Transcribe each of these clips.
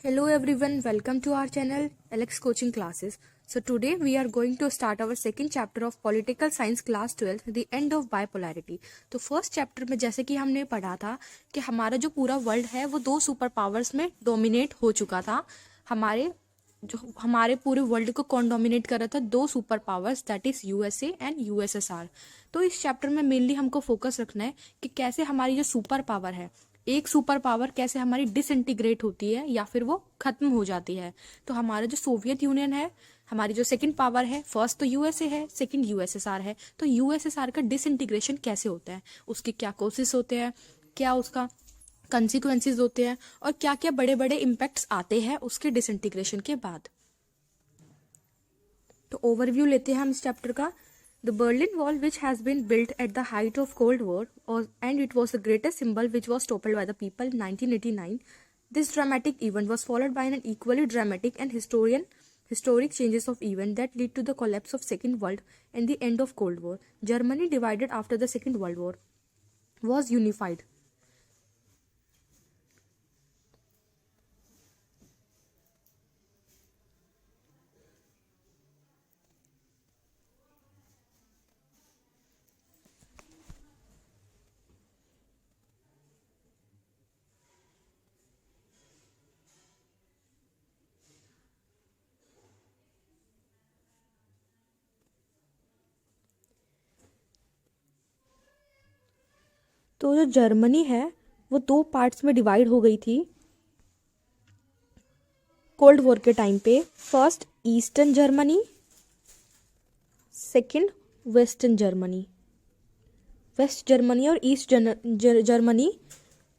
Hello everyone, welcome to our channel Alex Coaching Classes. So today we are going to start our second chapter of Political Science Class 12, The End of Bipolarity. तो first chapter में जैसे कि हमने पढ़ा था कि हमारा जो पूरा वर्ल्ड है वो दो सुपर पावर्स में डोमिनेट हो चुका था। हमारे पूरे वर्ल्ड को कौन डोमिनेट कर रहा था? दो super powers, that is USA and USSR. तो इस चैप्टर में मेनली हमको फोकस रखना है कि कैसे हमारी जो सुपर पावर है, एक सुपर पावर कैसे हमारी डिसइंटीग्रेट होती है या फिर वो खत्म हो जाती है। तो हमारा जो सोवियत यूनियन है, हमारी जो सेकंड पावर है, फर्स्ट तो यूएसए है, सेकंड यूएसएसआर है। तो यूएसएसआर का डिसइंटीग्रेशन कैसे होता है, उसके क्या कोशिश होते हैं, क्या उसका कंसिक्वेंसेस होते हैं और क्या क्या बड़े बड़े इम्पैक्ट्स आते हैं उसके डिसइंटीग्रेशन के बाद। तो ओवरव्यू लेते हैं हम इस चैप्टर का। The Berlin Wall, which has been built at the height of Cold War, and it was the greatest symbol which was toppled by the people in 1989. This dramatic event was followed by an equally dramatic and historic changes of event that lead to the collapse of Second World and the end of Cold War. Germany, divided after the Second World War, was unified. तो जो Germany है वो दो parts में divide हो गई थी cold war के टाइम पे। First eastern Germany, second western Germany. West Germany और ईस्ट जर्मनी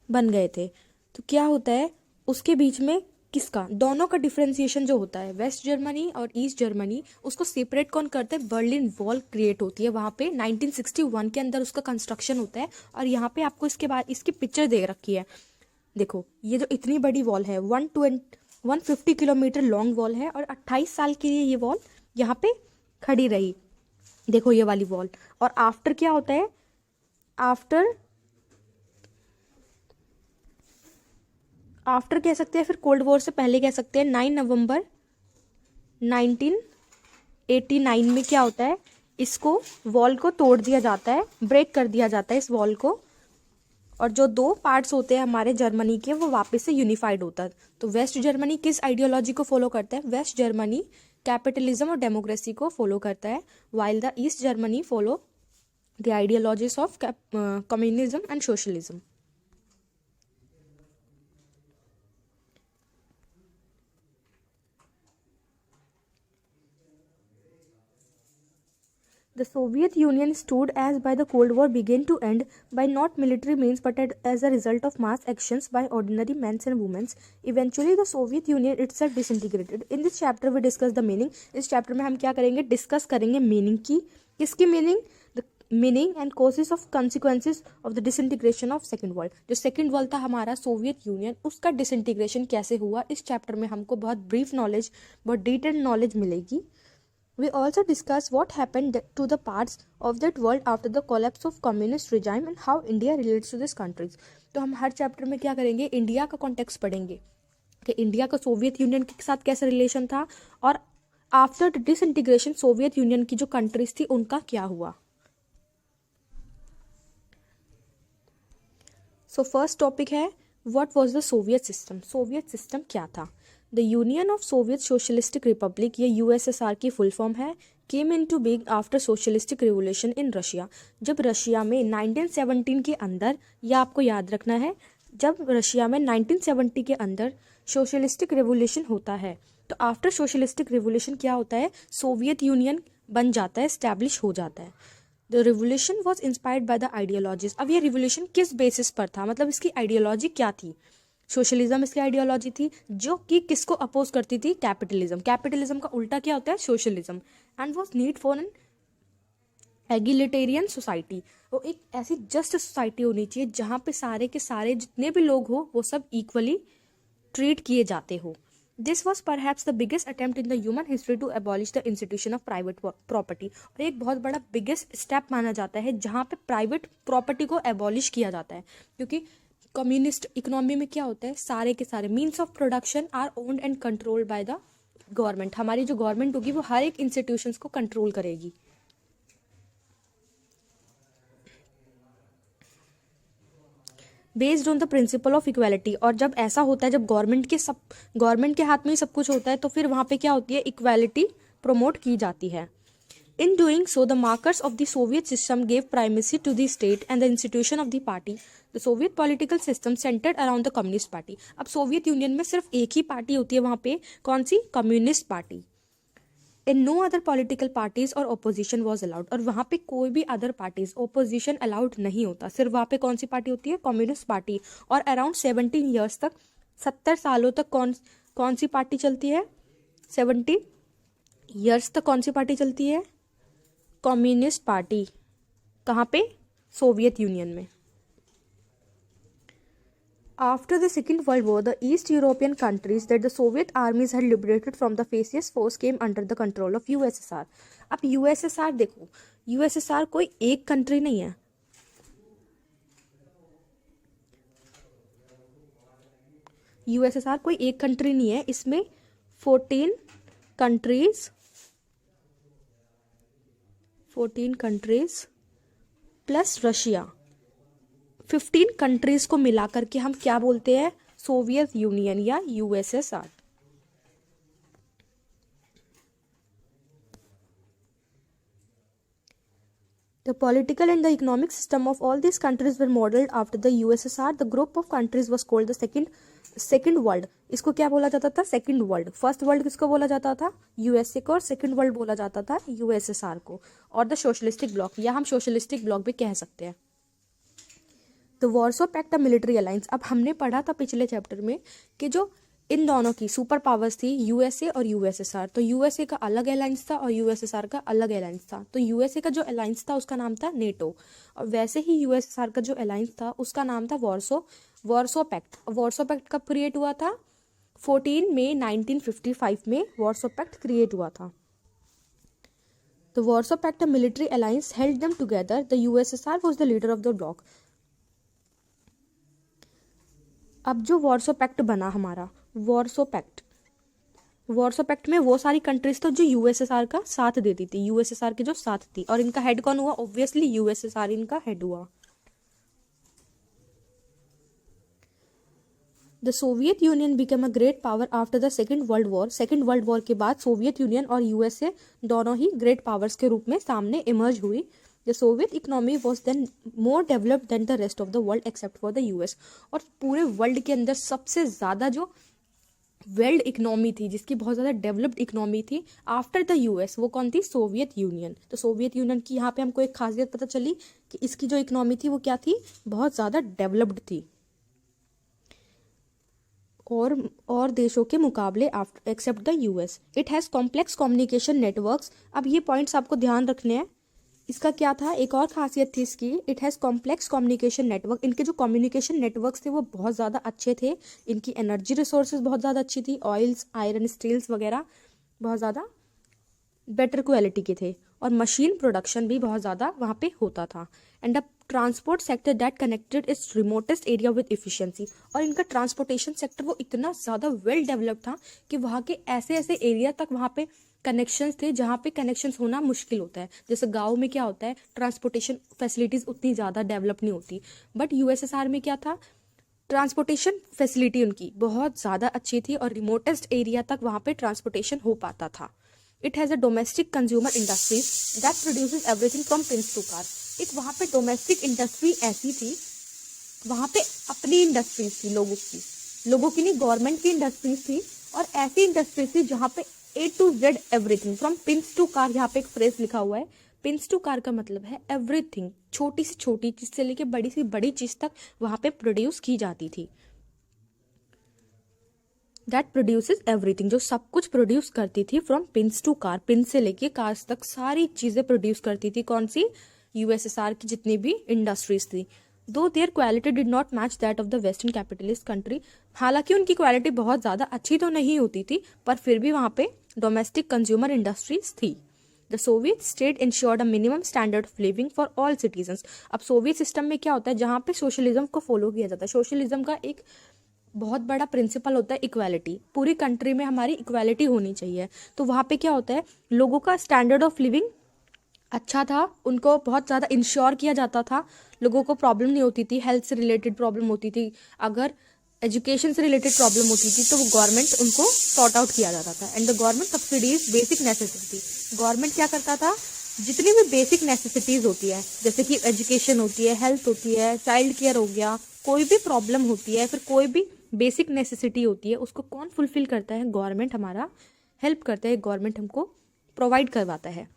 बन गए थे। तो क्या होता है उसके बीच में किसका, दोनों का डिफरेंशिएशन जो होता है, वेस्ट जर्मनी और ईस्ट जर्मनी, उसको सेपरेट कौन करता है? बर्लिन वॉल क्रिएट होती है वहाँ पे 1961 के अंदर उसका कंस्ट्रक्शन होता है। और यहाँ पे आपको इसके बाद इसकी पिक्चर दे रखी है। देखो ये जो इतनी बड़ी वॉल है 150 किलोमीटर लॉन्ग वॉल है और 28 साल के लिए ये वॉल यहाँ पे खड़ी रही। देखो ये वाली वॉल। और आफ्टर क्या होता है, आफ्टर कह सकते हैं, फिर कोल्ड वॉर से पहले कह सकते हैं, 9 नवंबर 1989 में क्या होता है, इसको वॉल को तोड़ दिया जाता है, ब्रेक कर दिया जाता है इस वॉल को। और जो दो पार्ट्स होते हैं हमारे जर्मनी के वो वापस से यूनिफाइड होता है। तो वेस्ट जर्मनी किस आइडियोलॉजी को फॉलो करता है? वेस्ट जर्मनी कैपिटलिज्म और डेमोक्रेसी को फॉलो करता है, while the east Germany follow the ideologies of communism and socialism. The Soviet Union stood as by the Cold War began to end by not military means but as a result of mass actions by ordinary men and women. Eventually the Soviet Union itself disintegrated. In this chapter we discuss the meaning. इस chapter में हम क्या करेंगे? Discuss करेंगे meaning की। किसकी meaning? The meaning and causes of consequences of the disintegration of second world. जो second world था हमारा सोवियत यूनियन, उसका डिसइंटीग्रेशन कैसे हुआ, इस चैप्टर में हमको बहुत ब्रीफ नॉलेज, बहुत डिटेल्ड नॉलेज मिलेगी। We also discuss what happened to the parts of that world after the collapse of communist regime and how India relates to these countries. तो हम हर चैप्टर में क्या करेंगे? इंडिया का कॉन्टेक्स्ट पढ़ेंगे कि इंडिया का सोवियत यूनियन के साथ कैसा रिलेशन था और आफ्टर डिसइंटीग्रेशन सोवियत यूनियन की जो कंट्रीज थी उनका क्या हुआ। सो फर्स्ट टॉपिक है what was the Soviet system. Soviet system क्या था? The union of Soviet socialistic Republic, ये यूएसएसआर की फुल फॉर्म है, came into being after socialistic revolution in Russia. जब रशिया में 1917 के अंदर, यह आपको याद रखना है, जब रशिया में 1970 के अंदर सोशलिस्टिक रिवोल्यूशन होता है, तो आफ्टर सोशलिस्टिक रिवोल्यूशन क्या होता है? सोवियत यूनियन बन जाता है, स्टैब्लिश हो जाता है। The revolution was inspired by the ideologies. अब ये रिवोल्यूशन किस बेसिस पर था, मतलब इसकी आइडियोलॉजी क्या थी? सोशलिज्म इसकी आइडियोलॉजी थी, जो कि किसको अपोज करती थी? कैपिटलिज्म। कैपिटलिज्म का उल्टा क्या होता है? Socialism. And was need for an egalitarian society. वो एक ऐसी जस्ट सोसाइटी होनी चाहिए जहाँ पे सारे के सारे जितने भी लोग हो वो सब इक्वली ट्रीट किए जाते हो। This was perhaps the biggest attempt in the human history to abolish the institution of private property. और एक बहुत बड़ा बिगेस्ट स्टेप माना जाता है जहाँ पे प्राइवेट प्रॉपर्टी को एबॉलिश किया जाता है, क्योंकि कम्युनिस्ट इकोनॉमी में क्या होता है, सारे के सारे means of production are owned and controlled by the government. हमारी जो गवर्नमेंट होगी वो हर एक इंस्टीट्यूशंस को कंट्रोल करेगी। Based on the principle of equality, और जब ऐसा होता है, जब गवर्नमेंट के हाथ में ही सब कुछ होता है, तो फिर वहां पे क्या होती है, इक्वालिटी प्रमोट की जाती है। In doing so, the markers of the Soviet system gave primacy to the state and the institution of the party. The Soviet political system centered around the Communist Party. अब Soviet union में सिर्फ एक ही party होती है वहाँ पे, कौन सी, communist party. In no other political parties or opposition was allowed. और वहाँ पे कोई भी अदर पार्टीज, ओपोजिशन अलाउड नहीं होता, सिर्फ वहाँ पे कौन सी पार्टी होती है, कम्युनिस्ट पार्टी। और अराउंड 17 ईयर्स तक, 70 सालों तक कौन सी पार्टी चलती है, 70 ईयर्स तक कौन सी पार्टी चलती है, कम्युनिस्ट पार्टी। कहाँ पे, सोवियत यूनियन में। After the Second World War, the East European countries that the Soviet armies had liberated from the fascist force came under the control of USSR. अब USSR देखो, USSR कोई एक country नहीं है, USSR कोई एक country नहीं है, इसमें 14 कंट्रीज प्लस रशिया, 15 कंट्रीज को मिलाकर के हम क्या बोलते हैं, सोवियत यूनियन या USSR. The political and the economic system of all these countries were modeled after the USSR. The group of countries was called the second world. इसको क्या बोला जाता था, सेकंड वर्ल्ड। फर्स्ट वर्ल्ड किसको बोला जाता था, यूएसए को, और सेकंड वर्ल्ड बोला जाता था यूएसएसआर को। और द सोशलिस्टिक ब्लॉक, या हम सोशलिस्टिक ब्लॉक भी कह सकते हैं। The Warsaw pact a military alliance. अब हमने पढ़ा था पिछले चैप्टर में कि जो इन दोनों की सुपर पावर्स थी, यूएसए और यूएसएसआर, तो यूएसए का अलग अलायंस था और यूएसएसआर का अलग अलायंस था। तो यूएसए का जो अलायंस था उसका नाम था नेटो, और वैसे ही यूएसएसआर का जो अलायंस था उसका नाम था वॉर्सो पैक्ट। वॉर्सो पैक्ट कब क्रिएट हुआ था, 14 मई 1955 में वॉर्सो पैक्ट क्रिएट हुआ था। The Warsaw pact a military alliance held them together. The USSR was the leader of the bloc. अब जो वॉर्सो पैक्ट बना हमारा, वॉर्सो पैक्ट में वो सारी कंट्रीज तो जो यूएसएसआर का साथ देती थी, यूएसएसआर के जो साथ थी, और इनका हेड कौन हुआ, ऑब्वियसली यूएसएसआर इनका हेड हुआ। The Soviet union become a great power after the second world war. Second world war के बाद सोवियत यूनियन और यूएसए दोनों ही ग्रेट पावर्स के रूप में सामने इमर्ज हुई। The Soviet economy was then more developed than the rest of the world except for the US. और पूरे वर्ल्ड के अंदर सबसे ज़्यादा जो वर्ल्ड इकोनॉमी थी, जिसकी बहुत ज़्यादा डेवलप्ड इकोनॉमी थी आफ्टर द यूएस, वो कौन थी, सोवियत यूनियन। तो सोवियत यूनियन की यहाँ पे हमको एक खासियत पता चली कि इसकी जो इकोनॉमी थी वो क्या थी, बहुत ज़्यादा डेवलप्ड थी और देशों के मुकाबले except the US. It has complex communication networks. अब ये पॉइंट्स आपको ध्यान रखने हैं। इसका क्या था, एक और खासियत थी इसकी, it has complex communication network. इनके जो कम्युनिकेशन नेटवर्क्स थे वो बहुत ज़्यादा अच्छे थे। इनकी एनर्जी रिसोर्सेज बहुत ज़्यादा अच्छी थी, ऑयल्स, आयरन, स्टील्स वगैरह बहुत ज़्यादा बेटर क्वालिटी के थे, और मशीन प्रोडक्शन भी बहुत ज़्यादा वहाँ पे होता था। And the transport sector that connected is remotest area with efficiency. और इनका ट्रांसपोर्टेशन सेक्टर वो इतना ज़्यादा वेल डेवलप था कि वहाँ के ऐसे ऐसे एरिया तक वहाँ पे कनेक्शंस थे जहाँ पे कनेक्शंस होना मुश्किल होता है। जैसे गाँव में क्या होता है, ट्रांसपोर्टेशन फैसिलिटीज़ उतनी ज़्यादा डेवलप नहीं होती, बट यूएसएसआर में क्या था, ट्रांसपोर्टेशन फैसिलिटी उनकी बहुत ज़्यादा अच्छी थी और रिमोटेस्ट एरिया तक वहाँ पे ट्रांसपोर्टेशन हो पाता था। It has a domestic consumer industries that produces everything from pins to car. एक वहाँ पे डोमेस्टिक इंडस्ट्री ऐसी थी, वहाँ पे अपनी इंडस्ट्रीज थी, लोगों की नहीं, गवर्नमेंट की इंडस्ट्रीज थी, और ऐसी इंडस्ट्रीज थी जहाँ पे A to Z everything from pins to car. यहाँ पे एक फ्रेज लिखा हुआ है, पिंस टू कार का मतलब है एवरीथिंग, छोटी से छोटी चीज से लेके बड़ी से बड़ी चीज तक वहाँ पे प्रोड्यूस की जाती थी। दैट प्रोड्यूसेस एवरीथिंग, जो सब कुछ प्रोड्यूस करती थी from pins to car, pin से लेके कार्स तक सारी चीजें प्रोड्यूस करती थी। कौन सी, यूएसएसआर की जितनी भी इंडस्ट्रीज थी। दो there quality did not match that of the western capitalist country. हालांकि उनकी क्वालिटी बहुत ज़्यादा अच्छी तो नहीं होती थी, पर फिर भी वहाँ पे डोमेस्टिक कंज्यूमर इंडस्ट्रीज थी। The Soviet state insured a minimum standard of living for all citizens. अब सोवियत सिस्टम में क्या होता है, जहाँ पे सोशलिज्म को फॉलो किया जाता है, सोशलिज्म का एक बहुत बड़ा प्रिंसिपल होता है इक्वालिटी, पूरी कंट्री में हमारी इक्वालिटी होनी चाहिए। तो वहाँ पे क्या होता है, लोगों का स्टैंडर्ड ऑफ लिविंग अच्छा था, उनको बहुत ज़्यादा इंश्योर किया जाता था, लोगों को प्रॉब्लम नहीं होती थी, हेल्थ से रिलेटेड प्रॉब्लम होती थी, अगर एजुकेशन से रिलेटेड प्रॉब्लम होती थी तो वो गवर्नमेंट उनको सॉर्ट आउट किया जाता था। And the government subsidies basic necessity, government क्या करता था, जितनी भी बेसिक नेसेसिटीज होती है, जैसे कि एजुकेशन होती है, हेल्थ होती है, चाइल्ड केयर हो गया, कोई भी प्रॉब्लम होती है, फिर कोई भी बेसिक नेसेसिटी होती है, उसको कौन फुलफिल करता है, गवर्नमेंट हमारा हेल्प करता है, गवर्नमेंट हमको प्रोवाइड करवाता है।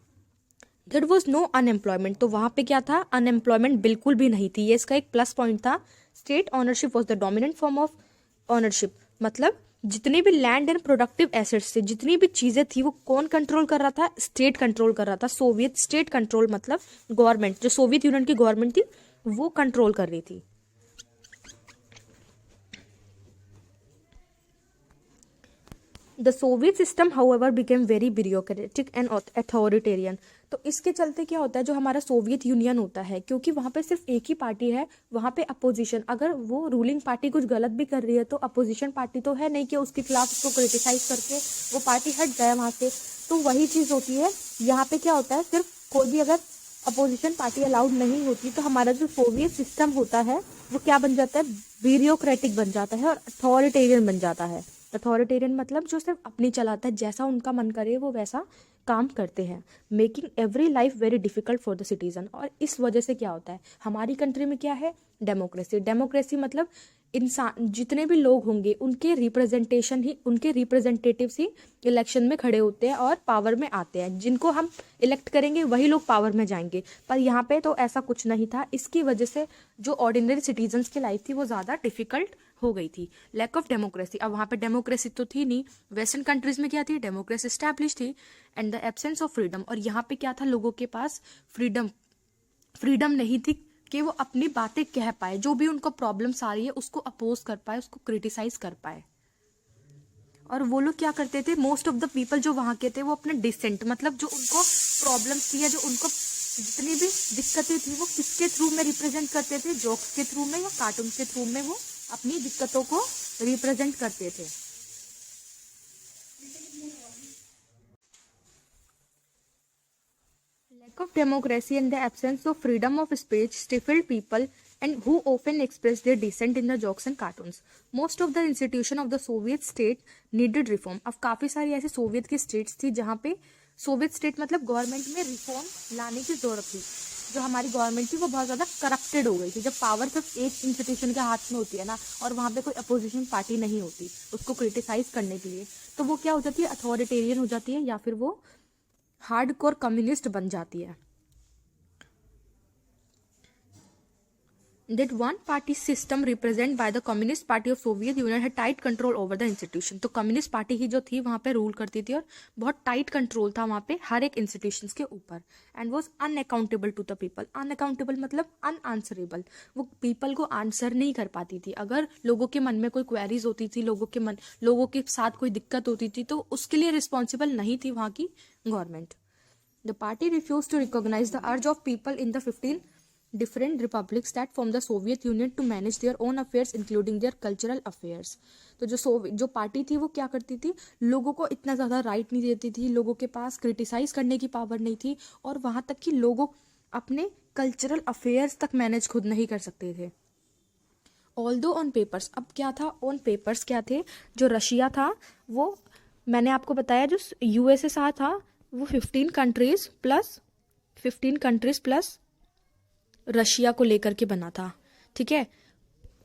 देयर वॉज नो अनएम्प्लॉयमेंट, तो वहाँ पे क्या था, अनएम्प्लॉयमेंट बिल्कुल भी नहीं थी, ये इसका एक प्लस पॉइंट था। State ownership was the dominant form of ownership, मतलब जितने भी लैंड एंड प्रोडक्टिव एसेट्स थे, जितनी भी चीजें थी, वो कौन कंट्रोल कर रहा था, स्टेट कंट्रोल कर रहा था। सोवियत स्टेट कंट्रोल मतलब गवर्नमेंट, जो सोवियत यूनियन की गवर्नमेंट थी वो कंट्रोल कर रही थी। The Soviet system however became very bureaucratic and authoritarian. तो इसके चलते क्या होता है, जो हमारा सोवियत यूनियन होता है, क्योंकि वहाँ पे सिर्फ एक ही पार्टी है, वहाँ पे अपोजिशन, अगर वो रूलिंग पार्टी कुछ गलत भी कर रही है तो अपोजिशन पार्टी तो है नहीं कि उसके खिलाफ उसको क्रिटिसाइज करके वो पार्टी हट जाए वहाँ से। तो वही चीज़ होती है यहाँ पे, क्या होता है, सिर्फ कोई भी अगर अपोजिशन पार्टी अलाउड नहीं होती तो हमारा जो सोवियत सिस्टम होता है वो क्या बन जाता है, ब्यूरोक्रेटिक बन जाता है और अथॉरिटेरियन बन जाता है। अथॉरिटेरियन मतलब जो सिर्फ अपनी चलाता है, जैसा उनका मन करे वो वैसा काम करते हैं, making every life very difficult for the citizen. और इस वजह से क्या होता है, हमारी कंट्री में क्या है, डेमोक्रेसी। डेमोक्रेसी मतलब इंसान, जितने भी लोग होंगे उनके रिप्रेजेंटेशन ही, उनके रिप्रेजेंटेटिव्स ही इलेक्शन में खड़े होते हैं और पावर में आते हैं, जिनको हम इलेक्ट करेंगे वही लोग पावर में जाएंगे। पर यहाँ पे तो ऐसा कुछ नहीं था, इसकी वजह से जो ऑर्डिनरी सिटीजन्स की लाइफ थी वो ज़्यादा डिफिकल्ट हो गई थी। लैक ऑफ डेमोक्रेसी, अब वहाँ पे डेमोक्रेसी तो थी नहीं, वेस्टर्न कंट्रीज में क्या थी, डेमोक्रेसी स्टैब्लिश थी। And the absence of freedom, और यहाँ पे क्या था, लोगों के पास फ्रीडम नहीं थी कि वो अपनी बातें कह पाए, जो भी उनको प्रॉब्लम्स आ रही है उसको अपोज कर पाए, उसको क्रिटिसाइज कर पाए। और वो लोग क्या करते थे, मोस्ट ऑफ द पीपल जो वहाँ के थे वो अपने डिसेंट, मतलब जो उनको प्रॉब्लम्स थी या जो उनको जितनी भी दिक्कतें थी वो किसके थ्रू में रिप्रेजेंट करते थे, जोक्स के थ्रू में या कार्टून के थ्रू में वो अपनी दिक्कतों को रिप्रेजेंट करते थे। Lack of democracy and the absence of freedom of speech stifled people and who often expressed their dissent in the jokes and cartoons. Most of the institution of the Soviet state needed reform. अब काफी सारी ऐसी Soviet की states थी जहाँ पे, Soviet state मतलब government में रिफॉर्म लाने की जरूरत थी। जो हमारी गवर्नमेंट थी वो बहुत ज़्यादा करप्टेड हो गई थी। जब पावर सिर्फ एक इंस्टीट्यूशन के हाथ में होती है ना, और वहाँ पे कोई अपोजिशन पार्टी नहीं होती उसको क्रिटिसाइज करने के लिए, तो वो क्या हो जाती है, अथॉरिटेरियन हो जाती है या फिर वो हार्डकोर कम्युनिस्ट बन जाती है। That one party system represented by the Communist Party of Soviet Union had tight control over the institution. तो कम्युनिस्ट पार्टी ही जो थी वहाँ पे रूल करती थी और बहुत टाइट कंट्रोल था वहाँ पे हर एक इंस्टीट्यूशंस के ऊपर। And was unaccountable to the people. Unaccountable मतलब अनआंसरेबल, वो पीपल को आंसर नहीं कर पाती थी। अगर लोगों के मन में कोई क्वेरीज होती थी, लोगों के साथ कोई दिक्कत होती थी, तो उसके लिए रिस्पॉन्सिबल नहीं थी वहाँ की government. The party refuse to recognise the urge of people in the 15 different republics that formed the Soviet Union to manage their own affairs including their cultural affairs. तो जो पार्टी थी वो क्या करती थी, लोगों को इतना ज़्यादा राइट नहीं देती थी, लोगों के पास क्रिटिसाइज करने की पावर नहीं थी, और वहाँ तक कि लोग अपने कल्चरल अफेयर्स तक मैनेज खुद नहीं कर सकते थे। ऑल्दो ऑन पेपर्स, अब क्या था, ऑन पेपर्स क्या थे, जो रशिया था वो मैंने आपको बताया, जो यूएसएसआर था वो 15 कंट्रीज प्लस रशिया को लेकर के बना था, ठीक है।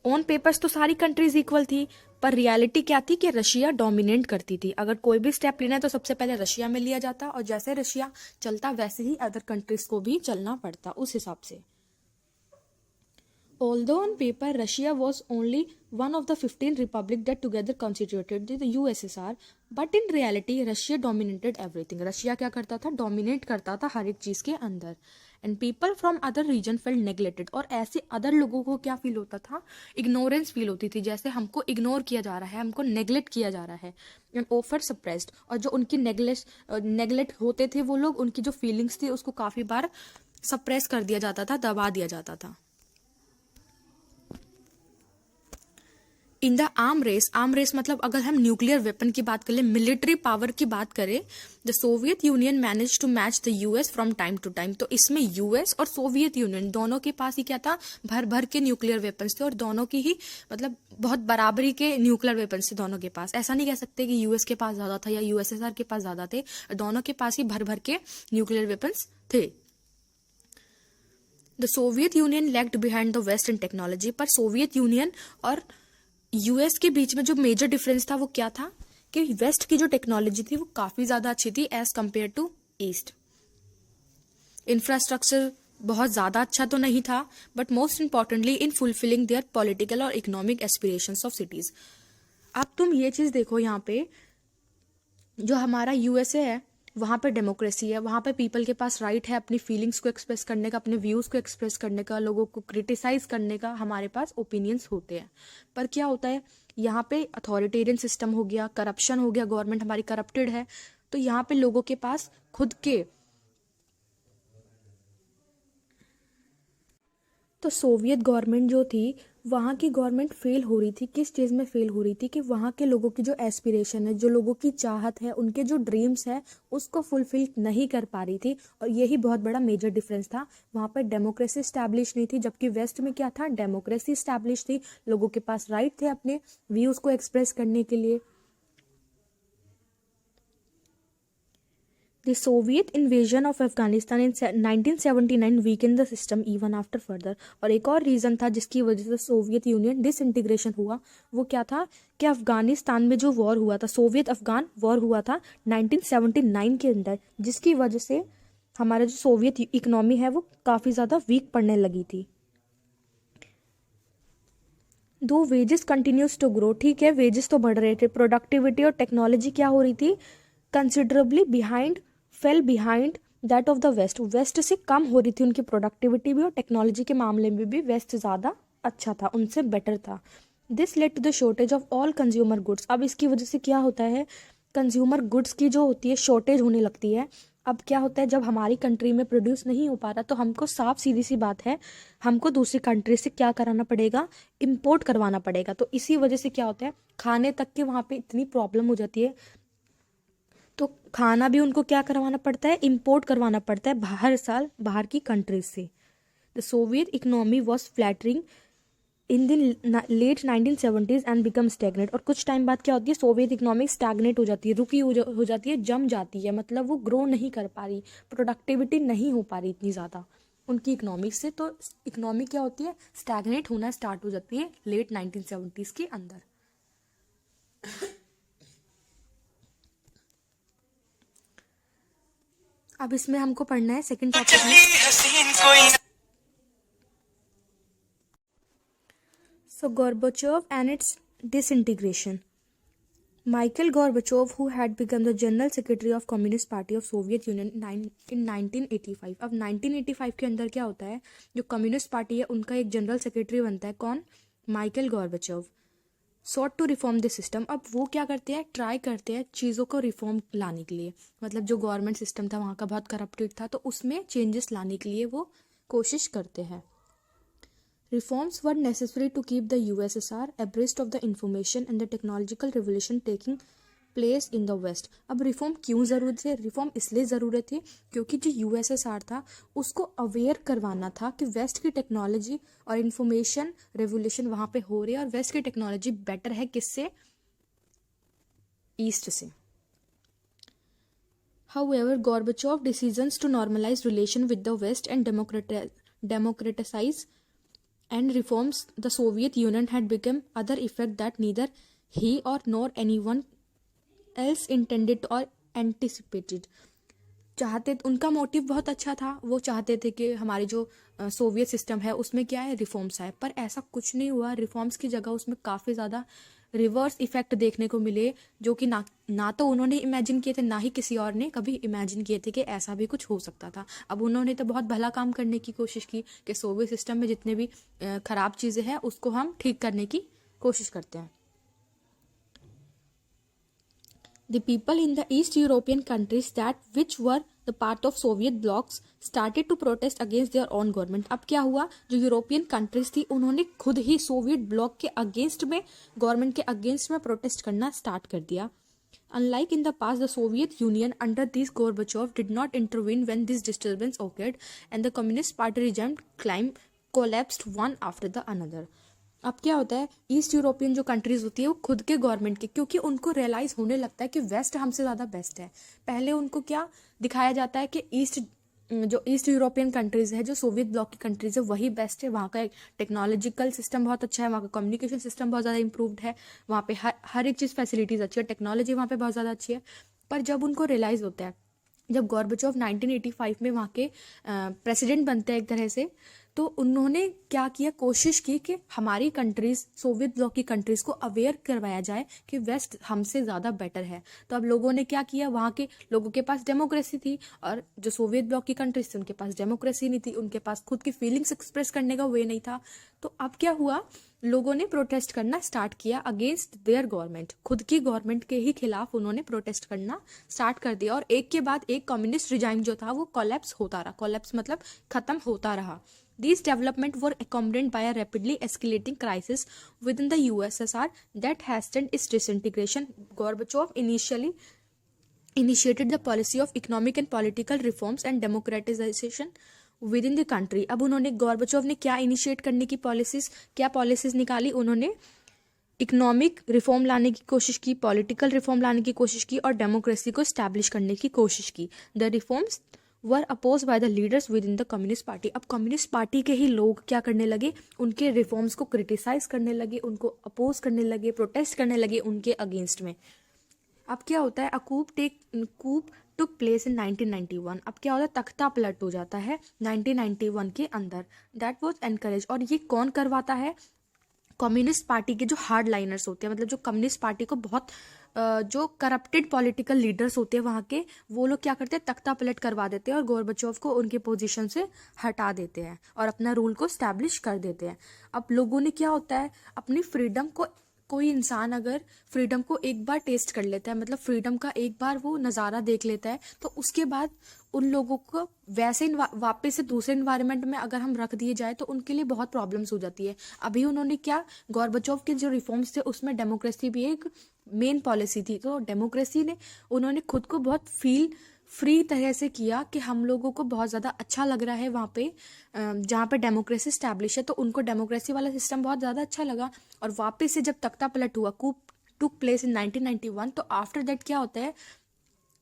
ऑन पेपर्स तो सारी कंट्रीज इक्वल थी, पर रियलिटी क्या थी कि रशिया डोमिनेट करती थी। अगर कोई भी स्टेप लेना है तो सबसे पहले रशिया में लिया जाता, और जैसे रशिया चलता वैसे ही अदर कंट्रीज को भी चलना पड़ता उस हिसाब से। Although on paper Russia was only one of the 15 republics that together constituted the USSR, but in reality Russia dominated everything. Russia क्या करता था, डोमिनेट करता था हर एक चीज के अंदर। And people from other region felt neglected, और ऐसे अदर लोगों को क्या फील होता था, इग्नोरेंस फील होती थी, जैसे हमको इग्नोर किया जा रहा है, हमको नेग्लेक्ट किया जा रहा है, एंड ऑफर सप्रेस्ड, और जो उनकी नेग्लेक्ट होते थे वो लोग, उनकी जो फीलिंग्स थी उसको काफी बार सप्रेस कर दिया जाता था, दबा दिया जाता था। इन द आर्म रेस मतलब अगर हम न्यूक्लियर वेपन की बात करें, मिलिट्री पावर की बात करें, the Soviet union manage to match the US from time to time. तो इसमें यूएस और सोवियत यूनियन दोनों के पास ही क्या था, भर भर के न्यूक्लियर वेपन्स थे, और दोनों की ही मतलब बहुत बराबरी के न्यूक्लियर वेपन्स थे दोनों के पास। ऐसा नहीं कह सकते कि यूएस के पास ज्यादा था या यूएसएसआर के पास ज्यादा थे, दोनों के पास ही भर भर के न्यूक्लियर वेपन्स थे। The Soviet union lagged behind the west in technology, पर सोवियत यूनियन और यूएस के बीच में जो मेजर डिफरेंस था वो क्या था कि वेस्ट की जो टेक्नोलॉजी थी वो काफी ज्यादा अच्छी थी as compare to east. Infrastructure बहुत ज्यादा अच्छा तो नहीं था, but most importantly in fulfilling their political और इकोनॉमिक एस्पिरेशंस ऑफ सिटीज। अब तुम ये चीज देखो, यहाँ पे जो हमारा यूएसए है वहां पे डेमोक्रेसी है, वहां पे पीपल के पास राइट है अपनी फीलिंग्स को एक्सप्रेस करने का, अपने व्यूज को एक्सप्रेस करने का, लोगों को क्रिटिसाइज करने का, हमारे पास ओपिनियंस होते हैं। पर क्या होता है, यहाँ पे अथॉरिटेरियन सिस्टम हो गया, करप्शन हो गया, गवर्नमेंट हमारी करप्टेड है, तो यहाँ पे लोगों के पास खुद के, तो सोवियत गवर्नमेंट जो थी वहाँ की गवर्नमेंट फेल हो रही थी। किस चीज़ में फेल हो रही थी कि वहाँ के लोगों की जो एस्पिरेशन है, जो लोगों की चाहत है, उनके जो ड्रीम्स है उसको फुलफिल नहीं कर पा रही थी, और यही बहुत बड़ा मेजर डिफरेंस था। वहाँ पर डेमोक्रेसी स्टैब्लिश नहीं थी, जबकि वेस्ट में क्या था, डेमोक्रेसी स्टैब्लिश थी, लोगों के पास राइट थे अपने व्यूज़ को एक्सप्रेस करने के लिए। The Soviet invasion of Afghanistan in 1979 weakened the system even after further। और एक और रीज़न था जिसकी वजह से सोवियत यूनियन डिसइंटीग्रेशन हुआ, वो क्या था कि अफगानिस्तान में जो वॉर हुआ था, सोवियत अफगान वॉर हुआ था 1979 के अंदर, जिसकी वजह से हमारा जो सोवियत इकोनॉमी है वो काफ़ी ज़्यादा वीक पड़ने लगी थी। दो वेजेस कंटिन्यूज टू ग्रो, ठीक है वेजेस तो बढ़ रहे थे, प्रोडक्टिविटी और टेक्नोलॉजी क्या हो रही थी, considerably behind, fell behind that of the west. West से कम हो रही थी उनकी प्रोडक्टिविटी भी, और टेक्नोलॉजी के मामले में भी वेस्ट ज़्यादा अच्छा था, उनसे बेटर था। This led to the shortage of all consumer goods. अब इसकी वजह से क्या होता है, कंज्यूमर गुड्स की जो होती है शॉर्टेज होने लगती है। अब क्या होता है, जब हमारी कंट्री में प्रोड्यूस नहीं हो पा रहा तो हमको साफ सीधी सी बात है, हमको दूसरी कंट्री से क्या कराना पड़ेगा, इम्पोर्ट करवाना पड़ेगा। तो इसी वजह से क्या होता है, खाने तक के वहाँ पे इतनी प्रॉब्लम हो जाती है, तो खाना भी उनको क्या करवाना पड़ता है, इम्पोर्ट करवाना पड़ता है हर साल बाहर की कंट्रीज से। The Soviet economy was flattering in the late 1970s and become stagnant. और कुछ टाइम बाद क्या होती है, सोवियत इकोनॉमी स्टैग्नेट हो जाती है, रुकी हो जाती है, जम जाती है, मतलब वो ग्रो नहीं कर पा रही, प्रोडक्टिविटी नहीं हो पा रही इतनी ज़्यादा उनकी इकोनॉमिक से। तो इकोनॉमी क्या होती है, स्टैग्नेट होना स्टार्ट हो जाती है लेट 1970s के अंदर। अब इसमें हमको पढ़ना है सेकंड टॉपिक में, so Gorbachev and its disintegration। Michael Gorbachev, who had become the General Secretary of Communist Party of Soviet Union in 1985। अब 1985 के अंदर क्या होता है, जो कम्युनिस्ट पार्टी है उनका एक जनरल सेक्रेटरी बनता है, कौन, Michael Gorbachev. Sought to reform the system, अब वो क्या करते हैं, ट्राई करते हैं चीज़ों को रिफॉर्म लाने के लिए, मतलब जो गवर्नमेंट सिस्टम था वहाँ का बहुत करप्टेड था, तो उसमें चेंजेस लाने के लिए वो कोशिश करते हैं। Reforms were necessary to keep the USSR abreast of the information and the technological revolution taking place in the West। अब रिफॉर्म क्यों ज़रूरत थी, रिफॉर्म इसलिए ज़रूरत थी क्योंकि जो USSR था उसको अवेयर करवाना था कि वेस्ट की टेक्नोलॉजी और इंफॉर्मेशन रेवोल्यूशन वहाँ पे हो रही है, और वेस्ट की टेक्नोलॉजी बेटर है किससे, ईस्ट से। However, Gorbachev decisions to normalize relation with the West and democratize and reforms the Soviet Union had become other effect that neither he or nor anyone else intended or anticipated। चाहते, उनका motive बहुत अच्छा था, वो चाहते थे कि हमारी जो सोवियत सिस्टम है उसमें क्या है, रिफॉर्म्स आए, पर ऐसा कुछ नहीं हुआ। रिफॉर्म्स की जगह उसमें काफ़ी ज़्यादा रिवर्स इफेक्ट देखने को मिले, जो कि ना तो उन्होंने इमेजिन किए थे, ना ही किसी और ने कभी इमेजिन किए थे कि ऐसा भी कुछ हो सकता था। अब उन्होंने तो बहुत भला काम करने की कोशिश की कि सोवियत सिस्टम में जितने भी खराब चीज़ें हैं उसको हम ठीक करने की कोशिश करते हैं। The people in the East European countries that which were the part of Soviet blocs started to protest against their own government. अब क्या हुआ, जो यूरोपियन कंट्रीज थी उन्होंने खुद ही सोवियत ब्लॉक के अगेंस्ट में, गवर्नमेंट के अगेंस्ट में प्रोटेस्ट करना स्टार्ट कर दिया। Unlike in the past, the Soviet Union under this Gorbachev did not intervene when this disturbance occurred, and the Communist Party regime collapsed one after the another. अब क्या होता है, east European जो countries होती है वो खुद के गवर्नमेंट के, क्योंकि उनको रियलाइज होने लगता है कि वेस्ट हमसे ज़्यादा बेस्ट है। पहले उनको क्या दिखाया जाता है कि जो ईस्ट यूरोपियन कंट्रीज है, जो सोवियत ब्लॉक की कंट्रीज है, वही बेस्ट है। वहाँ का टेक्नोलॉजिकल सिस्टम बहुत अच्छा है, वहाँ का कम्युनिकेशन सिस्टम बहुत ज़्यादा इंप्रूव्ड है, वहाँ पे हर एक चीज़ फैसिलिटीज़ अच्छी है, टेक्नोलॉजी वहाँ पे बहुत ज़्यादा अच्छी है। पर जब उनको रियलाइज़ होता है, जब गोर्बाचोव 1985 में वहाँ के प्रेसिडेंट बनते हैं एक तरह से, तो उन्होंने क्या किया, कोशिश की कि हमारी कंट्रीज, सोवियत ब्लॉक की कंट्रीज को अवेयर करवाया जाए कि वेस्ट हमसे ज़्यादा बेटर है। तो अब लोगों ने क्या किया, वहाँ के लोगों के पास डेमोक्रेसी थी और जो सोवियत ब्लॉक की कंट्रीज थी उनके पास डेमोक्रेसी नहीं थी, उनके पास खुद की फीलिंग्स एक्सप्रेस करने का वे नहीं था। तो अब क्या हुआ, लोगों ने प्रोटेस्ट करना स्टार्ट किया अगेंस्ट देयर गवर्नमेंट, खुद की गवर्नमेंट के ही खिलाफ उन्होंने प्रोटेस्ट करना स्टार्ट कर दिया। और एक के बाद एक कम्युनिस्ट रिजाइम जो था वो कोलैप्स होता रहा, कोलैप्स मतलब खत्म होता रहा। These developments were accompanied by a rapidly escalating crisis within the USSR that hastened its disintegration. Gorbachev initiated the policy of economic and political reforms and democratization within the country. अब उन्होंने, Gorbachev ने क्या initiate करने की क्या policies निकाली, उन्होंने economic reform लाने की कोशिश की, पॉलिटिकल रिफॉर्म लाने की कोशिश की और डेमोक्रेसी को स्टैब्लिश करने की कोशिश की। The reforms were oppose by the leaders within the communist party. अब कम्युनिस्ट पार्टी के ही लोग क्या करने लगे, उनके रिफॉर्म्स को क्रिटिसाइज करने लगे, उनको अपोज करने लगे, प्रोटेस्ट करने लगे उनके अगेंस्ट में। अब क्या होता है, कूप टुक प्लेस इन 1991। अब क्या होता है, तख्ता पलट हो जाता है 1991 के अंदर। दैट वाज एनकरेज, और ये कौन करवाता है, कम्युनिस्ट पार्टी के जो हार्ड लाइनर्स होते हैं, मतलब जो कम्युनिस्ट पार्टी को बहुत जो करप्टेड पॉलिटिकल लीडर्स होते हैं वहाँ के, वो लोग क्या करते हैं, तख्ता पलट करवा देते हैं और गोर्बाचोव को उनके पोजीशन से हटा देते हैं और अपना रूल को स्टैब्लिश कर देते हैं। अब लोगों ने क्या होता है, अपनी फ्रीडम को, कोई इंसान अगर फ्रीडम को एक बार टेस्ट कर लेता है, मतलब फ्रीडम का एक बार वो नज़ारा देख लेता है, तो उसके बाद उन लोगों को वैसे वापस से दूसरे इन्वायरमेंट में अगर हम रख दिए जाए तो उनके लिए बहुत प्रॉब्लम्स हो जाती है। अभी उन्होंने क्या, गोर्बाचोव के जो रिफॉर्म्स थे उसमें डेमोक्रेसी भी एक मेन पॉलिसी थी, तो डेमोक्रेसी ने, उन्होंने खुद को बहुत फील फ्री तरह से किया कि हम लोगों को बहुत ज़्यादा अच्छा लग रहा है वहाँ पे, जहाँ पे डेमोक्रेसी स्टैब्लिश है, तो उनको डेमोक्रेसी वाला सिस्टम बहुत ज़्यादा अच्छा लगा। और वापस से जब तख्ता पलट हुआ, कूप टुक प्लेस इन 1991, तो आफ्टर दैट क्या होता है,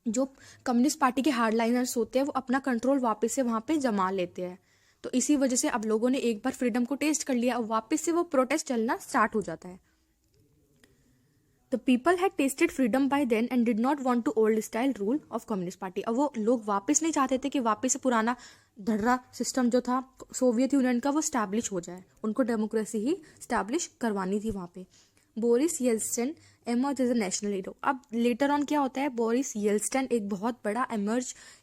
जो कम्युनिस्ट पार्टी के हार्डलाइनर्स होते हैं वो अपना कंट्रोल वापस से वहाँ पे जमा लेते हैं। तो इसी वजह से अब लोगों ने एक बार फ्रीडम को टेस्ट कर लिया, अब वापस से वो प्रोटेस्ट चलना स्टार्ट हो जाता है। The people had tasted freedom by then and did not want to old style rule of communist party. अब वो लोग वापस नहीं चाहते थे कि वापस से पुराना धर्रा सिस्टम जो था सोवियत यूनियन का वो स्टैब्लिश हो जाए, उनको डेमोक्रेसी ही स्टैब्लिश करवानी थी वहाँ पे। Boris Yeltsin emerge as a national hero. अब लेटर ऑन क्या होता है, बोरिस येल्सिन एक बहुत बड़ा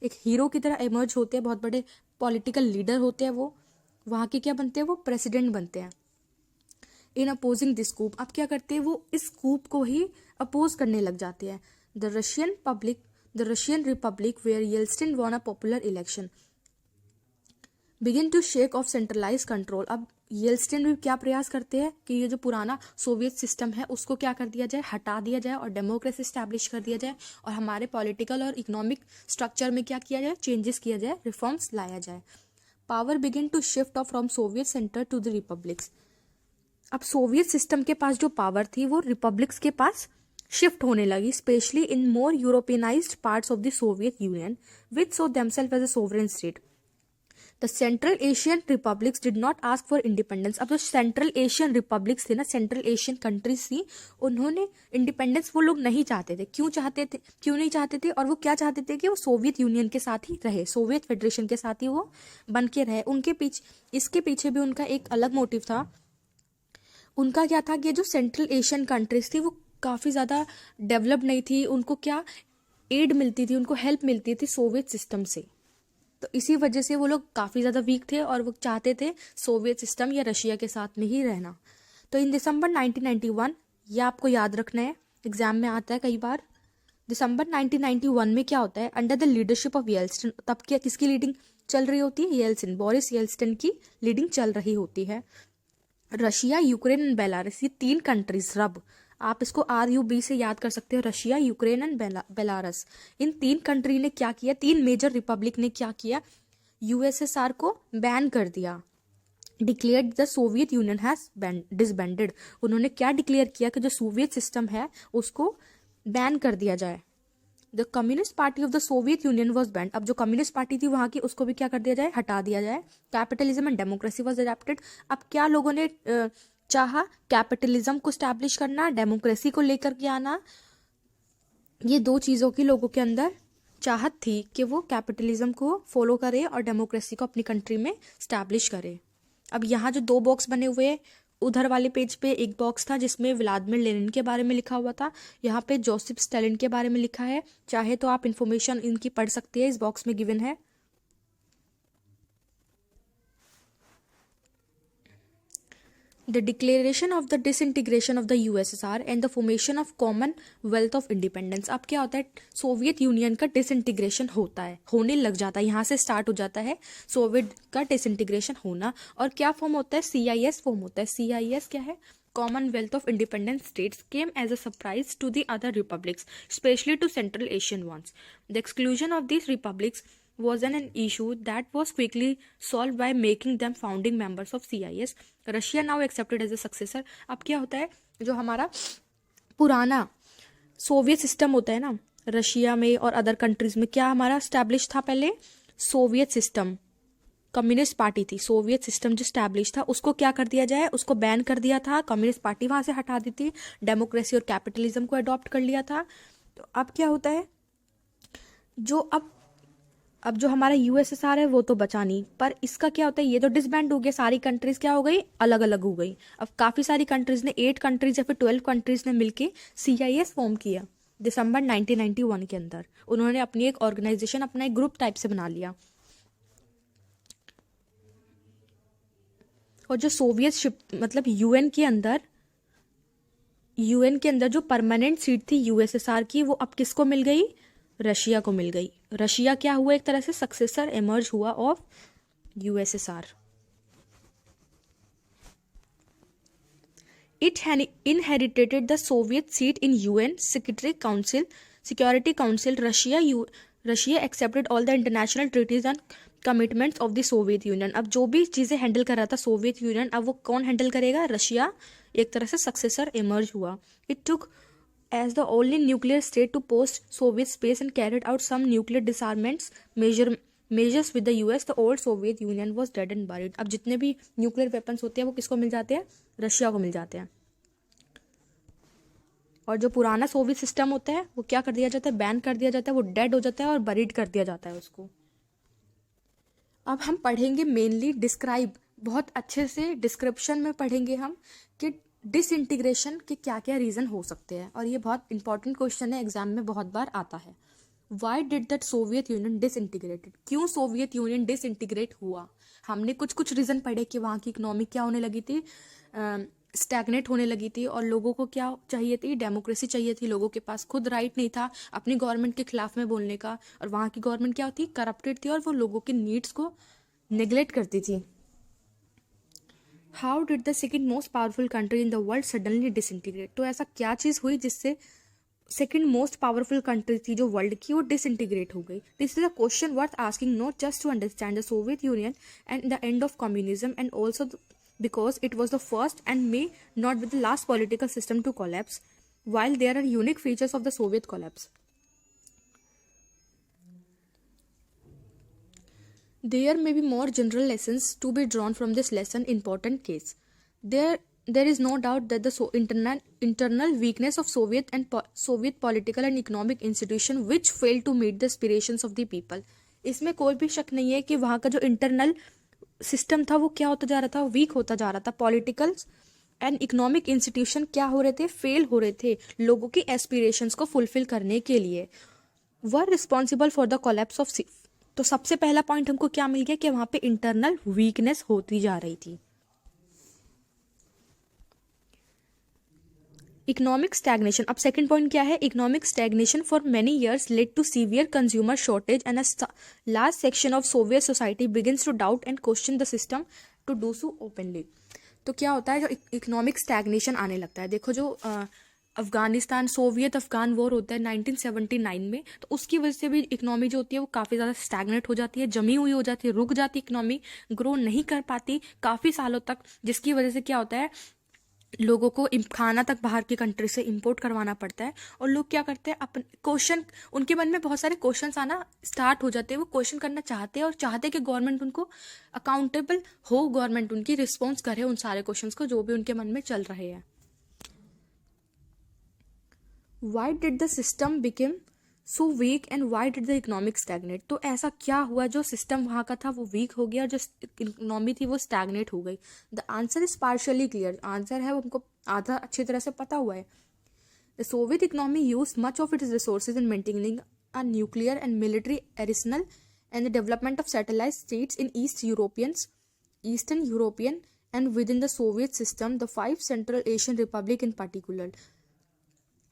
एक हीरो की तरह एमर्ज होते हैं, बहुत बड़े पॉलिटिकल लीडर होते हैं, वो वहाँ के क्या बनते हैं, वो प्रेसिडेंट बनते हैं। इन अपोजिंग दिस कूप, अब क्या करते हैं, वो इस कूप को ही अपोज करने लग जाते हैं। The Russian republic where Yeltsin won a popular election begin to shake off centralise control. अब येल्सिन भी क्या प्रयास करते हैं कि ये जो पुराना सोवियत सिस्टम है उसको क्या कर दिया जाए, हटा दिया जाए और डेमोक्रेसी स्टैब्लिश कर दिया जाए, और हमारे पॉलिटिकल और इकोनॉमिक स्ट्रक्चर में क्या किया जाए, चेंजेस किया जाए, रिफॉर्म्स लाया जाए। Power begin to shift off from Soviet centre to the republics. अब सोवियत सिस्टम के पास जो पावर थी वो रिपब्लिक्स के पास शिफ्ट होने लगी, specially in more Europeanised parts of the Soviet Union which saw themselves as a sovereign state. The Central Asian republics did not ask for independence. अब जो सेंट्रल एशियन रिपब्लिक्स थे ना, central Asian countries थी, उन्होंने independence वो लोग नहीं चाहते थे। क्यों नहीं चाहते थे, और वो क्या चाहते थे कि वो सोवियत यूनियन के साथ ही रहे, सोवियत फेडरेशन के साथ ही वो बन के रहे। इसके पीछे भी उनका एक अलग मोटिव था। उनका क्या था कि जो सेंट्रल एशियन कंट्रीज थी वो काफ़ी ज़्यादा डेवलप नहीं थी, उनको क्या एड मिलती थी, उनको हेल्प मिलती थी सोवियत सिस्टम से। तो इसी वजह से वो लोग काफ़ी ज़्यादा वीक थे और वो चाहते थे सोवियत सिस्टम या रशिया के साथ में ही रहना। तो इन दिसंबर 1991, ये आपको याद रखना है, एग्जाम में आता है कई बार। दिसंबर 1991 में क्या होता है, under the leadership of Yeltsin, तब क्या किसकी लीडिंग चल रही होती है, येल्सिन, बोरिस येल्सिन की लीडिंग चल रही होती है। रशिया, यूक्रेन एंड बेलारस, ये 3 कंट्रीज, रब आप इसको RUB से याद कर सकते हो, Russia, Ukraine and Belarus. In 3 country ने क्या किया, 3 मेजर रिपब्लिक ने क्या किया, USSR को बैन कर दिया। Declared the Soviet union has disbanded, उन्होंने क्या डिक्लेयर किया कि जो सोवियत सिस्टम है उसको बैन कर दिया जाए। The communist party of the Soviet union was banned, अब जो कम्युनिस्ट पार्टी थी वहां की उसको भी क्या कर दिया जाए, हटा दिया जाए। Capitalism and democracy was adopted, अब क्या लोगों ने चाहा, कैपिटलिज्म को स्टैब्लिश करना, डेमोक्रेसी को लेकर के आना। ये 2 चीज़ों की लोगों के अंदर चाहत थी कि वो कैपिटलिज्म को फॉलो करे और डेमोक्रेसी को अपनी कंट्री में स्टैब्लिश करे। अब यहाँ जो 2 बॉक्स बने हुए, उधर वाले पेज पे एक बॉक्स था जिसमें व्लादिमीर लेनिन के बारे में लिखा हुआ था, यहाँ पे जोसेफ स्टालिन के बारे में लिखा है। चाहे तो आप इन्फॉर्मेशन इनकी पढ़ सकते हैं, इस बॉक्स में गिवन है। The declaration of the disintegration of the USSR and the formation of Commonwealth of Independence, अब क्या होता है, सोवियत यूनियन का डिसइंटीग्रेशन होता है, होने लग जाता है, यहाँ से स्टार्ट हो जाता है सोवियत का डिसइंटीग्रेशन होना। और क्या फॉर्म होता है, CIS फॉर्म होता है। CIS क्या है, Commonwealth of Independent States came as a surprise to the other republics, especially to Central Asian ones. The exclusion of these republics was an issue that was quickly solved by making them founding members of CIS. Russia now accepted as a successor. अब क्या होता है, जो हमारा पुराना Soviet system होता है ना, रशिया में और अदर कंट्रीज में क्या हमारा स्टैब्लिश था, पहले सोवियत सिस्टम, कम्युनिस्ट पार्टी थी, सोवियत सिस्टम जो स्टैब्लिश था उसको क्या कर दिया जाए, उसको बैन कर दिया था, कम्युनिस्ट पार्टी वहां से हटा दी थी, डेमोक्रेसी और कैपिटलिज्म को अडॉप्ट कर लिया था। तो अब क्या होता है, जो अब जो हमारा USSR है वो तो बचा नहीं, पर इसका क्या होता है, ये तो डिसबैंड हो गया, सारी कंट्रीज क्या हो गई, अलग अलग हो गई। अब काफ़ी सारी कंट्रीज ने, 8 कंट्रीज या फिर 12 कंट्रीज ने मिलके CIS फॉर्म किया दिसंबर 1991 के अंदर। उन्होंने अपनी एक ऑर्गेनाइजेशन, अपना एक ग्रुप टाइप से बना लिया। और जो सोवियत शिप मतलब UN के अंदर जो परमानेंट सीट थी USSR की, वो अब किसको मिल गई, रशिया को मिल गई। रशिया क्या हुआ, एक तरह से सक्सेसर इमर्ज हुआ of USSR। It inherited the Soviet seat in UN Security Council. Russia accepted all the international treaties and commitments of the Soviet Union. अब जो भी चीज़ें हैंडल कर रहा था सोवियत यूनियन, अब वो कौन हैंडल करेगा, रशिया एक तरह से सक्सेसर इमर्ज हुआ। It took as the only nuclear state to post Soviet space and carried out some nuclear disarmaments measures with the US. The old Soviet Union was dead and buried. अब जितने भी nuclear weapons होते हैं वो किसको मिल जाते हैं, Russia को मिल जाते हैं। और जो पुराना सोवियत सिस्टम होता है वो क्या कर दिया जाता है, बैन कर दिया जाता है, वो डेड हो जाता है और बरीड कर दिया जाता है उसको। अब हम पढ़ेंगे मेनली डिस्क्राइब, बहुत अच्छे से डिस्क्रिप्शन में पढ़ेंगे हम कि डिसइंटीग्रेशन के क्या क्या रीज़न हो सकते हैं। और ये बहुत इंपॉर्टेंट क्वेश्चन है, एग्जाम में बहुत बार आता है। Why did that Soviet union disintegrated, क्यों सोवियत यूनियन डिसइंटीग्रेट हुआ। हमने कुछ कुछ रीज़न पढ़े कि वहाँ की इकोनॉमी क्या होने लगी थी, स्टैग्नेट होने लगी थी, और लोगों को क्या चाहिए थी, डेमोक्रेसी चाहिए थी, लोगों के पास खुद राइट नहीं था अपनी गवर्नमेंट के खिलाफ में बोलने का, और वहाँ की गवर्नमेंट क्या होती, करप्टेड थी और वो लोगों के नीड्स को नेग्लेक्ट करती थी। How did the second most powerful country in the world suddenly disintegrate, तो ऐसा क्या चीज़ हुई जिससे सेकेंड मोस्ट पावरफुल कंट्री थी जो वर्ल्ड की, वो डिसइंटीग्रेट हो गई। This is a question worth asking, not just to understand the Soviet union and the end of communism, and also because it was the first and may not be the last political system to collapse, while there are unique features of the Soviet collapse. There may be more general lessons to be drawn from this lesson important case. There is no doubt that the internal weakness of Soviet political and economic institution which failed to meet the aspirations of the people. इसमें कोई भी शक नहीं है कि वहाँ का जो इंटरनल सिस्टम था वो क्या होता जा रहा था, वीक होता जा रहा था। पॉलिटिकल एंड इकोनॉमिक इंस्टीट्यूशन क्या हो रहे थे, फेल हो रहे थे लोगों की एस्पिरेशंस को फुलफिल करने के लिए, वर responsible for the collapse of. तो सबसे पहला पॉइंट हमको क्या मिल गया कि वहां पे इंटरनल वीकनेस होती जा रही थी। इकोनॉमिक स्टैग्नेशन, अब सेकंड पॉइंट क्या है, economic stagnation for many years led to severe consumer shortage and a large section of Soviet society begins to doubt and question the system to do so openly. तो क्या होता है, जो economic stagnation आने लगता है, देखो जो अफगानिस्तान सोवियत अफगान वॉर होता है 1979 में, तो उसकी वजह से भी इकोनॉमी जो होती है वो काफ़ी ज़्यादा स्टैग्नेट हो जाती है, जमी हुई हो जाती है, रुक जाती है, इकोनॉमी ग्रो नहीं कर पाती काफ़ी सालों तक, जिसकी वजह से क्या होता है, लोगों को खाना तक बाहर की कंट्री से इंपोर्ट करवाना पड़ता है। और लोग क्या करते हैं, अपन क्वेश्चन, उनके मन में बहुत सारे क्वेश्चंस आना स्टार्ट हो जाते हैं, वो क्वेश्चन करना चाहते हैं और चाहते हैं कि गवर्नमेंट उनको अकाउंटेबल हो, गवर्नमेंट उनकी रिस्पॉन्स करे उन सारे क्वेश्चंस को जो भी उनके मन में चल रहे हैं। Why did the system became so weak and why did the economic stagnate? तो ऐसा क्या हुआ जो सिस्टम वहाँ का था वो वीक हो गया और जो इकोनॉमी थी वो स्टैग्नेट हो गई। The answer is partially clear, answer है वो हमको आधा अच्छी तरह से पता हुआ है। The Soviet economy use much of its resources in maintaining a nuclear and military arsenal and the development of satellite states in Eastern European and within the Soviet system the 5 Central Asian republic in particular.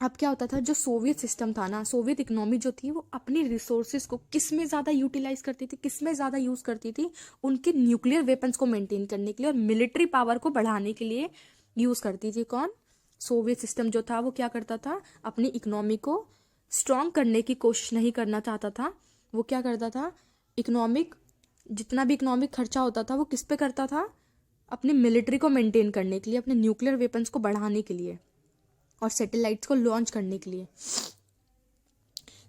अब क्या होता था, जो Soviet system था ना, Soviet economy जो थी वो अपनी रिसोर्सेज को किस में ज़्यादा यूटिलाइज करती थी, किस में ज़्यादा यूज़ करती थी, उनके न्यूक्लियर वेपन्स को मेंटेन करने के लिए और मिलिट्री पावर को बढ़ाने के लिए यूज़ करती थी। कौन, सोवियत सिस्टम जो था वो क्या करता था, अपनी इकोनॉमी को स्ट्रॉन्ग करने की कोशिश नहीं करना चाहता था। वो क्या करता था, इकोनॉमिक जितना भी इकोनॉमिक खर्चा होता था वो किस पे करता था, अपनी मिलिट्री को मेंटेन करने के लिए, अपने न्यूक्लियर वेपन्स को बढ़ाने के लिए और सैटेलाइट्स को लॉन्च करने के लिए।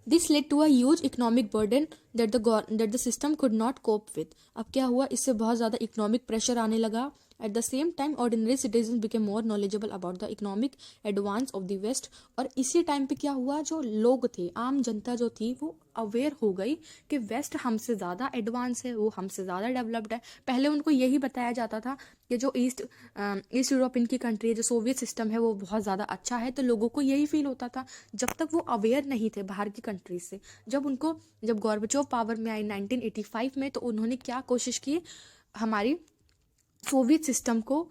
This led to a huge economic burden that the system could not cope with. अब क्या हुआ, इससे बहुत ज़्यादा इकोनॉमिक प्रेशर आने लगा। At the same time ordinary citizen became more knowledgeable about the economic advance of the west. और इसी टाइम पे क्या हुआ, जो लोग थे, आम जनता जो थी, वो अवेयर हो गई कि वेस्ट हमसे ज़्यादा एडवांस है, वो हमसे ज़्यादा डेवलप्ड है। पहले उनको यही बताया जाता था कि जो ईस्ट यूरोपियन की कंट्री है, जो सोवियत सिस्टम है वो बहुत ज़्यादा अच्छा है, तो लोगों को यही फील होता था जब तक वो अवेयर नहीं थे बाहर की कंट्रीज से। जब गोर्बाचोव पावर में आई 1985 में, तो उन्होंने क्या कोशिश की, हमारी सोवियत सिस्टम को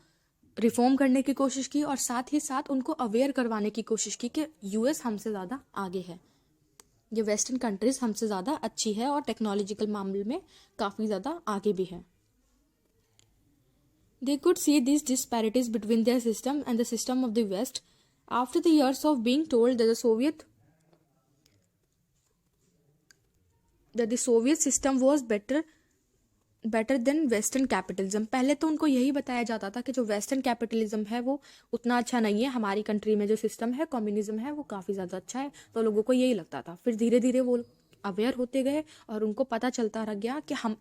रिफॉर्म करने की कोशिश की और साथ ही साथ उनको अवेयर करवाने की कोशिश की कि यूएस हमसे ज़्यादा आगे है, ये वेस्टर्न कंट्रीज हमसे ज़्यादा अच्छी है और टेक्नोलॉजिकल मामले में काफ़ी ज़्यादा आगे भी है। They could see these disparities between their system and the system of the West. After the years of being told that the Soviet system was better then western capitalism, पहले तो उनको यही बताया जाता था कि जो वेस्टर्न कैपिटलिज्म है वो उतना अच्छा नहीं है, हमारी कंट्री में जो सिस्टम है कम्युनिज्म है वो काफ़ी ज़्यादा अच्छा है, तो लोगों को यही लगता था। फिर धीरे धीरे वो अवेयर होते गए और उनको पता चलता रह गया कि हम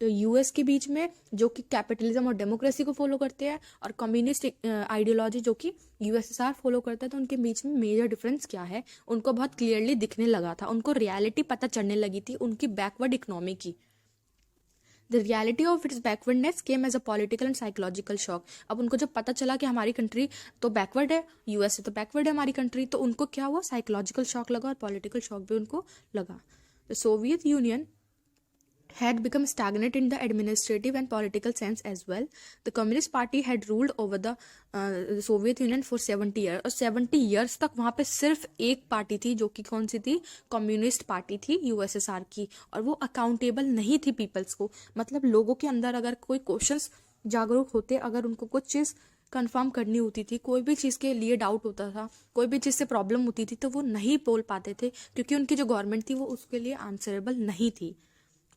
यूएस के बीच में जो कि कैपिटलिज्म और डेमोक्रेसी को फॉलो करते हैं और कम्युनिस्ट आइडियोलॉजी जो कि यूएसएसआर फॉलो करता है, तो उनके बीच में मेजर डिफरेंस क्या है उनको बहुत क्लियरली दिखने लगा था। उनको रियलिटी पता चलने लगी थी उनकी बैकवर्ड इकोनॉमी की। The reality of its backwardness came as a political and psychological shock. अब उनको जब पता चला कि हमारी कंट्री तो बैकवर्ड है, यूएस से तो बैकवर्ड है हमारी कंट्री, तो उनको क्या हुआ, साइकोलॉजिकल शॉक लगा और पॉलिटिकल शॉक भी उनको लगा। The Soviet Union had become stagnant in the administrative and political sense as well. The Communist Party had ruled over the Soviet Union for 70 years और 70 years तक वहाँ पे सिर्फ एक पार्टी थी जो कि कौन सी थी, कम्युनिस्ट पार्टी थी यूएसएसआर की, और वो अकाउंटेबल नहीं थी पीपल्स को। मतलब लोगों के अंदर अगर कोई क्वेश्चंस जागरूक होते, अगर उनको कुछ चीज़ कंफर्म करनी होती थी, कोई भी चीज़ के लिए डाउट होता था, कोई भी चीज़ से प्रॉब्लम होती थी, तो वो नहीं बोल पाते थे क्योंकि उनकी जो गवर्नमेंट थी वो उसके लिए आंसरेबल नहीं थी,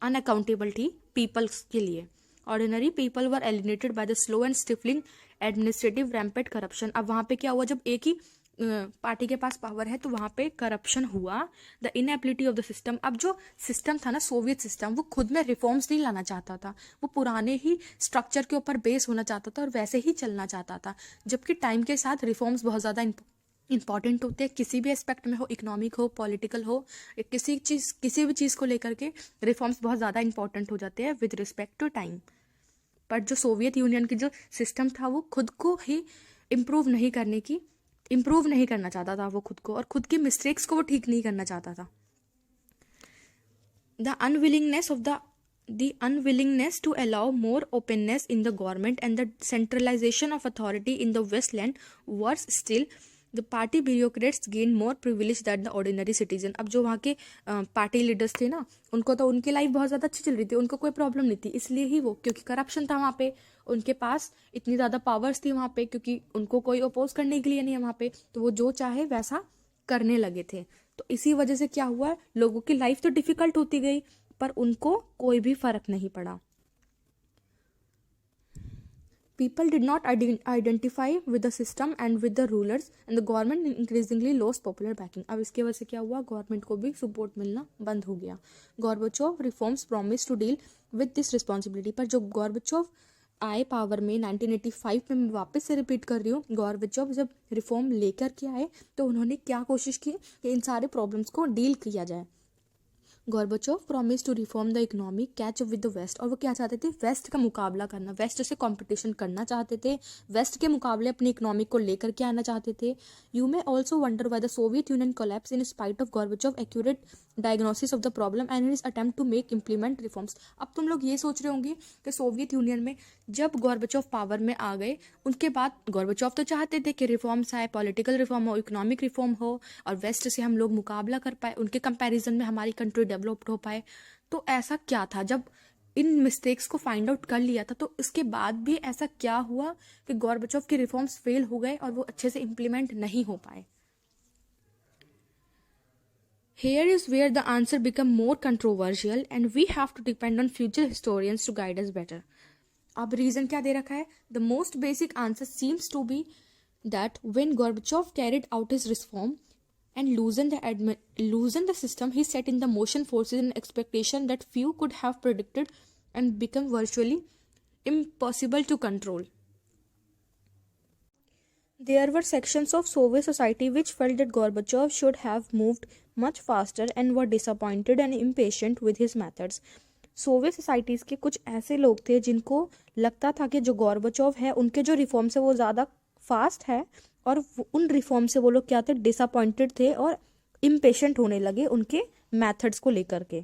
अनअकाउंटेबल थी पीपल्स के लिए। Ordinary people were alienated by the slow and stifling administrative rampant corruption. अब वहाँ पे क्या हुआ, जब एक ही पार्टी के पास पावर है तो वहाँ पे करप्शन हुआ। The inability of the system, अब जो सिस्टम था ना सोवियत सिस्टम, वो खुद में रिफॉर्म्स नहीं लाना चाहता था, वो पुराने ही स्ट्रक्चर के ऊपर बेस होना चाहता था और वैसे ही चलना चाहता था, जबकि टाइम के साथ रिफॉर्म्स बहुत ज़्यादा इंपॉर्टेंट होते हैं, किसी भी एस्पेक्ट में हो, इकोनॉमिक हो, पॉलिटिकल हो, किसी भी चीज़ को लेकर के रिफॉर्म्स बहुत ज़्यादा इंपॉर्टेंट हो जाते हैं विद रिस्पेक्ट टू टाइम। पर जो सोवियत यूनियन की जो सिस्टम था वो खुद को ही इम्प्रूव नहीं करना चाहता था वो खुद को, और खुद की मिस्टेक्स को वो ठीक नहीं करना चाहता था. The unwillingness to allow more openness in the government and the centralization of authority in the Westland. Worse still, the party bureaucrats gained more privilege than the ordinary citizen. अब जो वहाँ के पार्टी लीडर्स थे ना, उनको तो उनकी life बहुत ज़्यादा अच्छी चल रही थी, उनको कोई प्रॉब्लम नहीं थी, इसलिए ही वो, क्योंकि करप्शन था वहाँ पे, उनके पास इतनी ज़्यादा पावर्स थी वहाँ पे, क्योंकि उनको कोई अपोज करने के लिए नहीं है वहाँ पे, तो वो जो चाहे वैसा करने लगे थे. तो इसी वजह से क्या हुआ, लोगों की लाइफ तो डिफिकल्ट होती गई, पर उनको कोई भी फर्क नहीं पड़ा. People did not identify with the system and with the rulers, and the government increasingly lost popular backing. अब इसके वजह से क्या हुआ, गवर्नमेंट को भी सपोर्ट मिलना बंद हो गया. Gorbachev reforms promise to deal with this responsibility. पर जो गोर्बाचोव आए पावर में 1985 में, मैं वापस से रिपीट कर रही हूँ, गोर्बाचोव जब रिफॉर्म लेकर के आए तो उन्होंने क्या कोशिश की कि इन सारे प्रॉब्लम्स को डील किया जाए. Gorbachev promise to reform the economy, catch up with the west. और वो क्या चाहते थे, वेस्ट का मुकाबला करना, वेस्ट से कंपटीशन करना चाहते थे, वेस्ट के मुकाबले अपनी इकोनॉमी को लेकर के आना चाहते थे. You may also wonder why the Soviet union collapse in spite of Gorbachev accurate diagnosis of the problem and his attempt to make implement reforms. अब तुम लोग ये सोच रहे होंगे कि सोवियत यूनियन में जब गोर्बाचोव पावर में आ गए, उनके बाद गोर्बाचोव तो चाहते थे कि रिफॉर्म्स आए, पॉलिटिकल रिफॉर्म हो, इकोनॉमिक रिफॉर्म हो, और वेस्ट से हम लोग मुकाबला कर पाए, उनके कंपैरिजन में हमारी कंट्री डेवलप्ड हो पाए. तो ऐसा क्या था, जब इन मिस्टेक्स को फाइंड आउट कर लिया था, तो इसके बाद भी ऐसा क्या हुआ कि गोर्बाचोव के रिफॉर्म्स फेल हो गए और वो अच्छे से इम्प्लीमेंट नहीं हो पाए. Here is where the answer become more controversial and we have to depend on future historians to guide us better. अब रीजन क्या दे रखा है, the most basic answer seems to be that when Gorbachev carried out his reform and loosened the system, he set in the motion forces and expectation that few could have predicted and become virtually impossible to control. There were sections of Soviet society which felt that Gorbachev should have moved much faster and were disappointed and impatient with his methods. Soviet societies के कुछ ऐसे लोग थे जिनको लगता था कि जो गोर्बाचोव है उनके जो रिफॉर्म्स है वो ज़्यादा फास्ट है, और उन रिफॉर्म से वो लोग क्या थे, डिसअपॉइंटेड थे और इम्पेशेंट होने लगे उनके मेथड्स को लेकर के.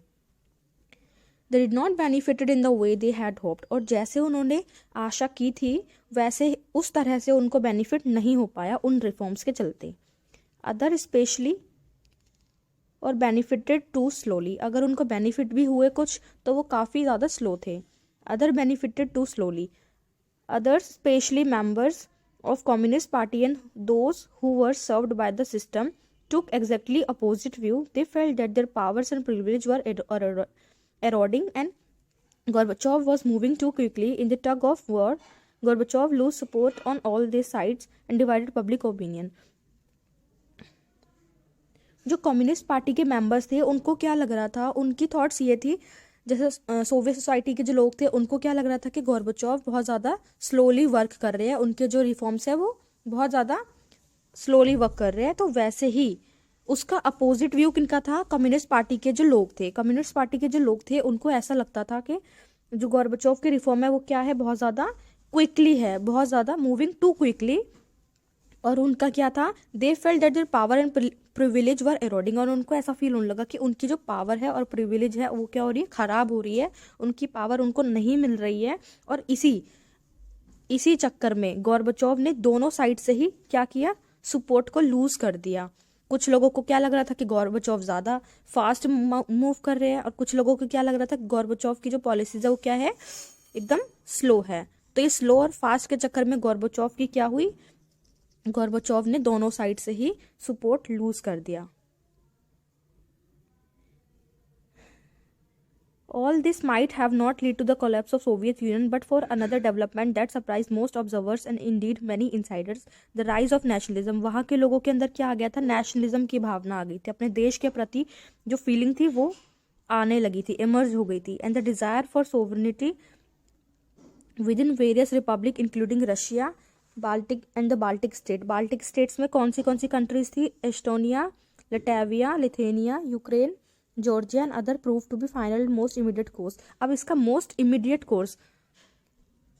They did not benefited in the way they had hoped. और जैसे उन्होंने आशा की थी वैसे उस तरह से उनको बेनिफिट नहीं हो पाया उन रिफॉर्म्स के चलते. अदर स्पेशली और बेनिफिटेड टू स्लोली. अगर उनको बेनिफिट भी हुए कुछ तो वो काफ़ी ज़्यादा स्लो थे. Other benefited too slowly. Others specially members of Communist Party and those who were served by the system took exactly opposite view. They felt that their powers and privilege were eroding and Gorbachev was moving too quickly. In the tug of war, Gorbachev lost support on all these sides and divided public opinion. जो communist party के members थे उनको क्या लग रहा था, उनकी thoughts ये थी, जैसे सोवियत सोसाइटी के जो लोग थे उनको क्या लग रहा था कि गोर्बाचोव बहुत ज़्यादा स्लोली वर्क कर रहे हैं, उनके जो रिफॉर्म्स है वो बहुत ज़्यादा स्लोली वर्क कर रहे हैं. तो वैसे ही उसका अपोजिट व्यू किनका था, कम्युनिस्ट पार्टी के जो लोग थे. कम्युनिस्ट पार्टी के जो लोग थे उनको ऐसा लगता था कि जो गोर्बाचोव की रिफॉर्म है वो क्या है, बहुत ज़्यादा क्विकली है, बहुत ज़्यादा मूविंग टू क्विकली. और उनका क्या था, they felt that their power and privilege were eroding. और उनको ऐसा फील होने लगा कि उनकी जो पावर है और प्रिविलेज है वो क्या हो रही है, ख़राब हो रही है, उनकी पावर उनको नहीं मिल रही है. और इसी चक्कर में गोर्बाचोव ने दोनों साइड से ही क्या किया, सपोर्ट को लूज कर दिया. कुछ लोगों को क्या लग रहा था कि गोर्बाचोव ज़्यादा फास्ट मूव कर रहे हैं, और कुछ लोगों को क्या लग रहा था कि गोर्बाचोव की जो पॉलिसीज है वो क्या है, एकदम स्लो है. तो ये स्लो और फास्ट के चक्कर में गोर्बाचोव की क्या हुई, गोर्बाचोव ने दोनों साइड से ही सपोर्ट लूज कर दिया. All this might have not led to the collapse of Soviet Union, but for another development that surprised most observers and indeed many insiders, the rise of nationalism. वहाँ के लोगों के अंदर क्या आ गया था, नेशनलिज्म की भावना आ गई थी, अपने देश के प्रति जो फीलिंग थी वो आने लगी थी, इमर्ज हो गई थी. And the desire for sovereignty within various republic including Russia, Baltic and the Baltic state. Baltic states में कौन सी कंट्रीज थी, Estonia, Latvia, Lithuania, Ukraine, Georgia and other prove to be final most immediate course. अब इसका most immediate course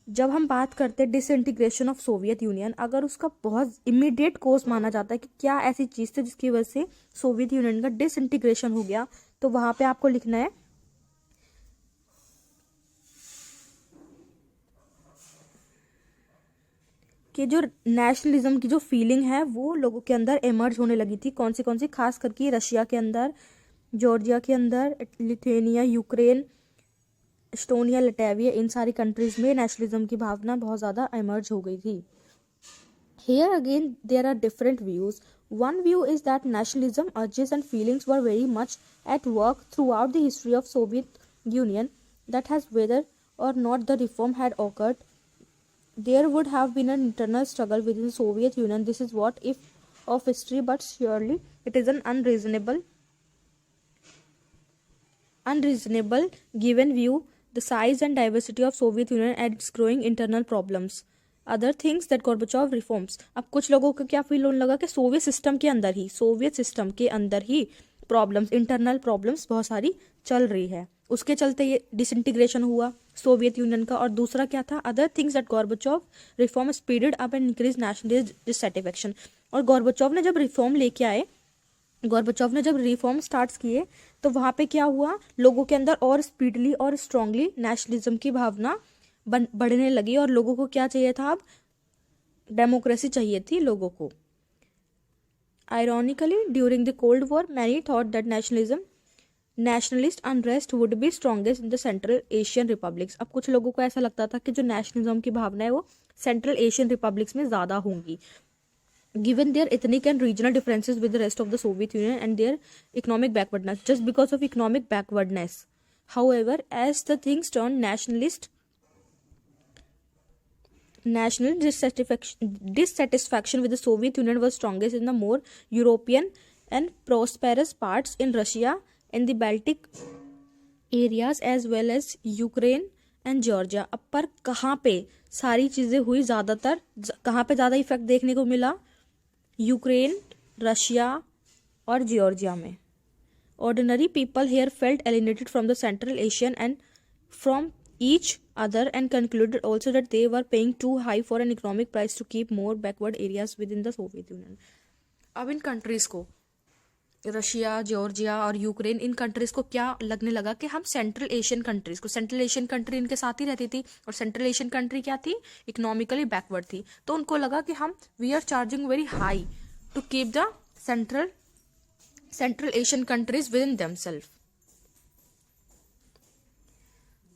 जब हम बात करते हैं डिसइंटीग्रेशन ऑफ सोवियत यूनियन, अगर उसका बहुत इमीडिएट कोर्स माना जाता है कि क्या ऐसी चीज़ थी जिसकी वजह से सोवियत यूनियन का डिसइंटीग्रेशन हो गया, तो वहां पे आपको लिखना है कि जो नेशनलिज्म की जो फीलिंग है वो लोगों के अंदर इमर्ज होने लगी थी। कौन सी खास करके रशिया के अंदर, जॉर्जिया के अंदर, लिथुआनिया, यूक्रेन, एस्टोनिया, लटविया, इन सारी कंट्रीज में नेशनलिज्म की भावना बहुत ज़्यादा इमर्ज हो गई थी। Here again there are different views. One view is that nationalism urges and feelings were very much at work throughout the history of Soviet Union, that has whether or not the reform had occurred, there would have been an internal struggle within the Soviet Union. This is what if of history, but surely it is an unreasonable given view the size and diversity of Soviet Union and its growing internal problems. Other things that Gorbachev reforms. अब कुछ लोगों को क्या feel होने लगा कि Soviet system के अंदर ही प्रॉब्लम्स, इंटरनल प्रॉब्लम्स बहुत सारी चल रही है, उसके चलते ये डिसइंटीग्रेशन हुआ सोवियत यूनियन का। और दूसरा क्या था, other things that Gorbachev reform speeded up and increase national dissatisfaction. और गोर्बाचोव ने जब रिफॉर्म स्टार्ट किए तो वहां पे क्या हुआ, लोगों के अंदर और स्पीडली और स्ट्रांगली नेशनलिज्म की भावना बढ़ने लगी, और लोगों को क्या चाहिए था, अब डेमोक्रेसी चाहिए थी लोगों को। Ironically, during the Cold War, many thought that nationalist unrest would be strongest in the Central Asian republics. अब कुछ लोगों को ऐसा लगता था कि जो नेशनलिज्म की भावना है वो सेंट्रल एशियन रिपब्लिक्स में ज़्यादा होंगी, given their ethnic and regional differences with the rest of the Soviet Union and their economic backwardness. Just because of economic backwardness, however, as the things turned national dissatisfaction with the Soviet Union was strongest in the more European and prosperous parts in Russia and the Baltic areas as well as Ukraine and Georgia. अब पर कहाँ पे सारी चीज़ें हुई, ज़्यादातर कहाँ पे ज़्यादा इफेक्ट देखने को मिला, यूक्रेन, रशिया और जॉर्जिया में। Ordinary people here felt alienated from the Central Asian and from each other and concluded also that they were paying too high for an economic price to keep more backward areas within the Soviet Union. अब इन countries को, Russia, Georgia और Ukraine, इन countries को क्या लगने लगा कि हम central Asian country इनके साथ ही रहती थी, और सेंट्रल एशियन कंट्री क्या थी, इकोनॉमिकली बैकवर्ड थी, तो उनको लगा कि हम we are charging very high to keep the Central Asian countries within themselves.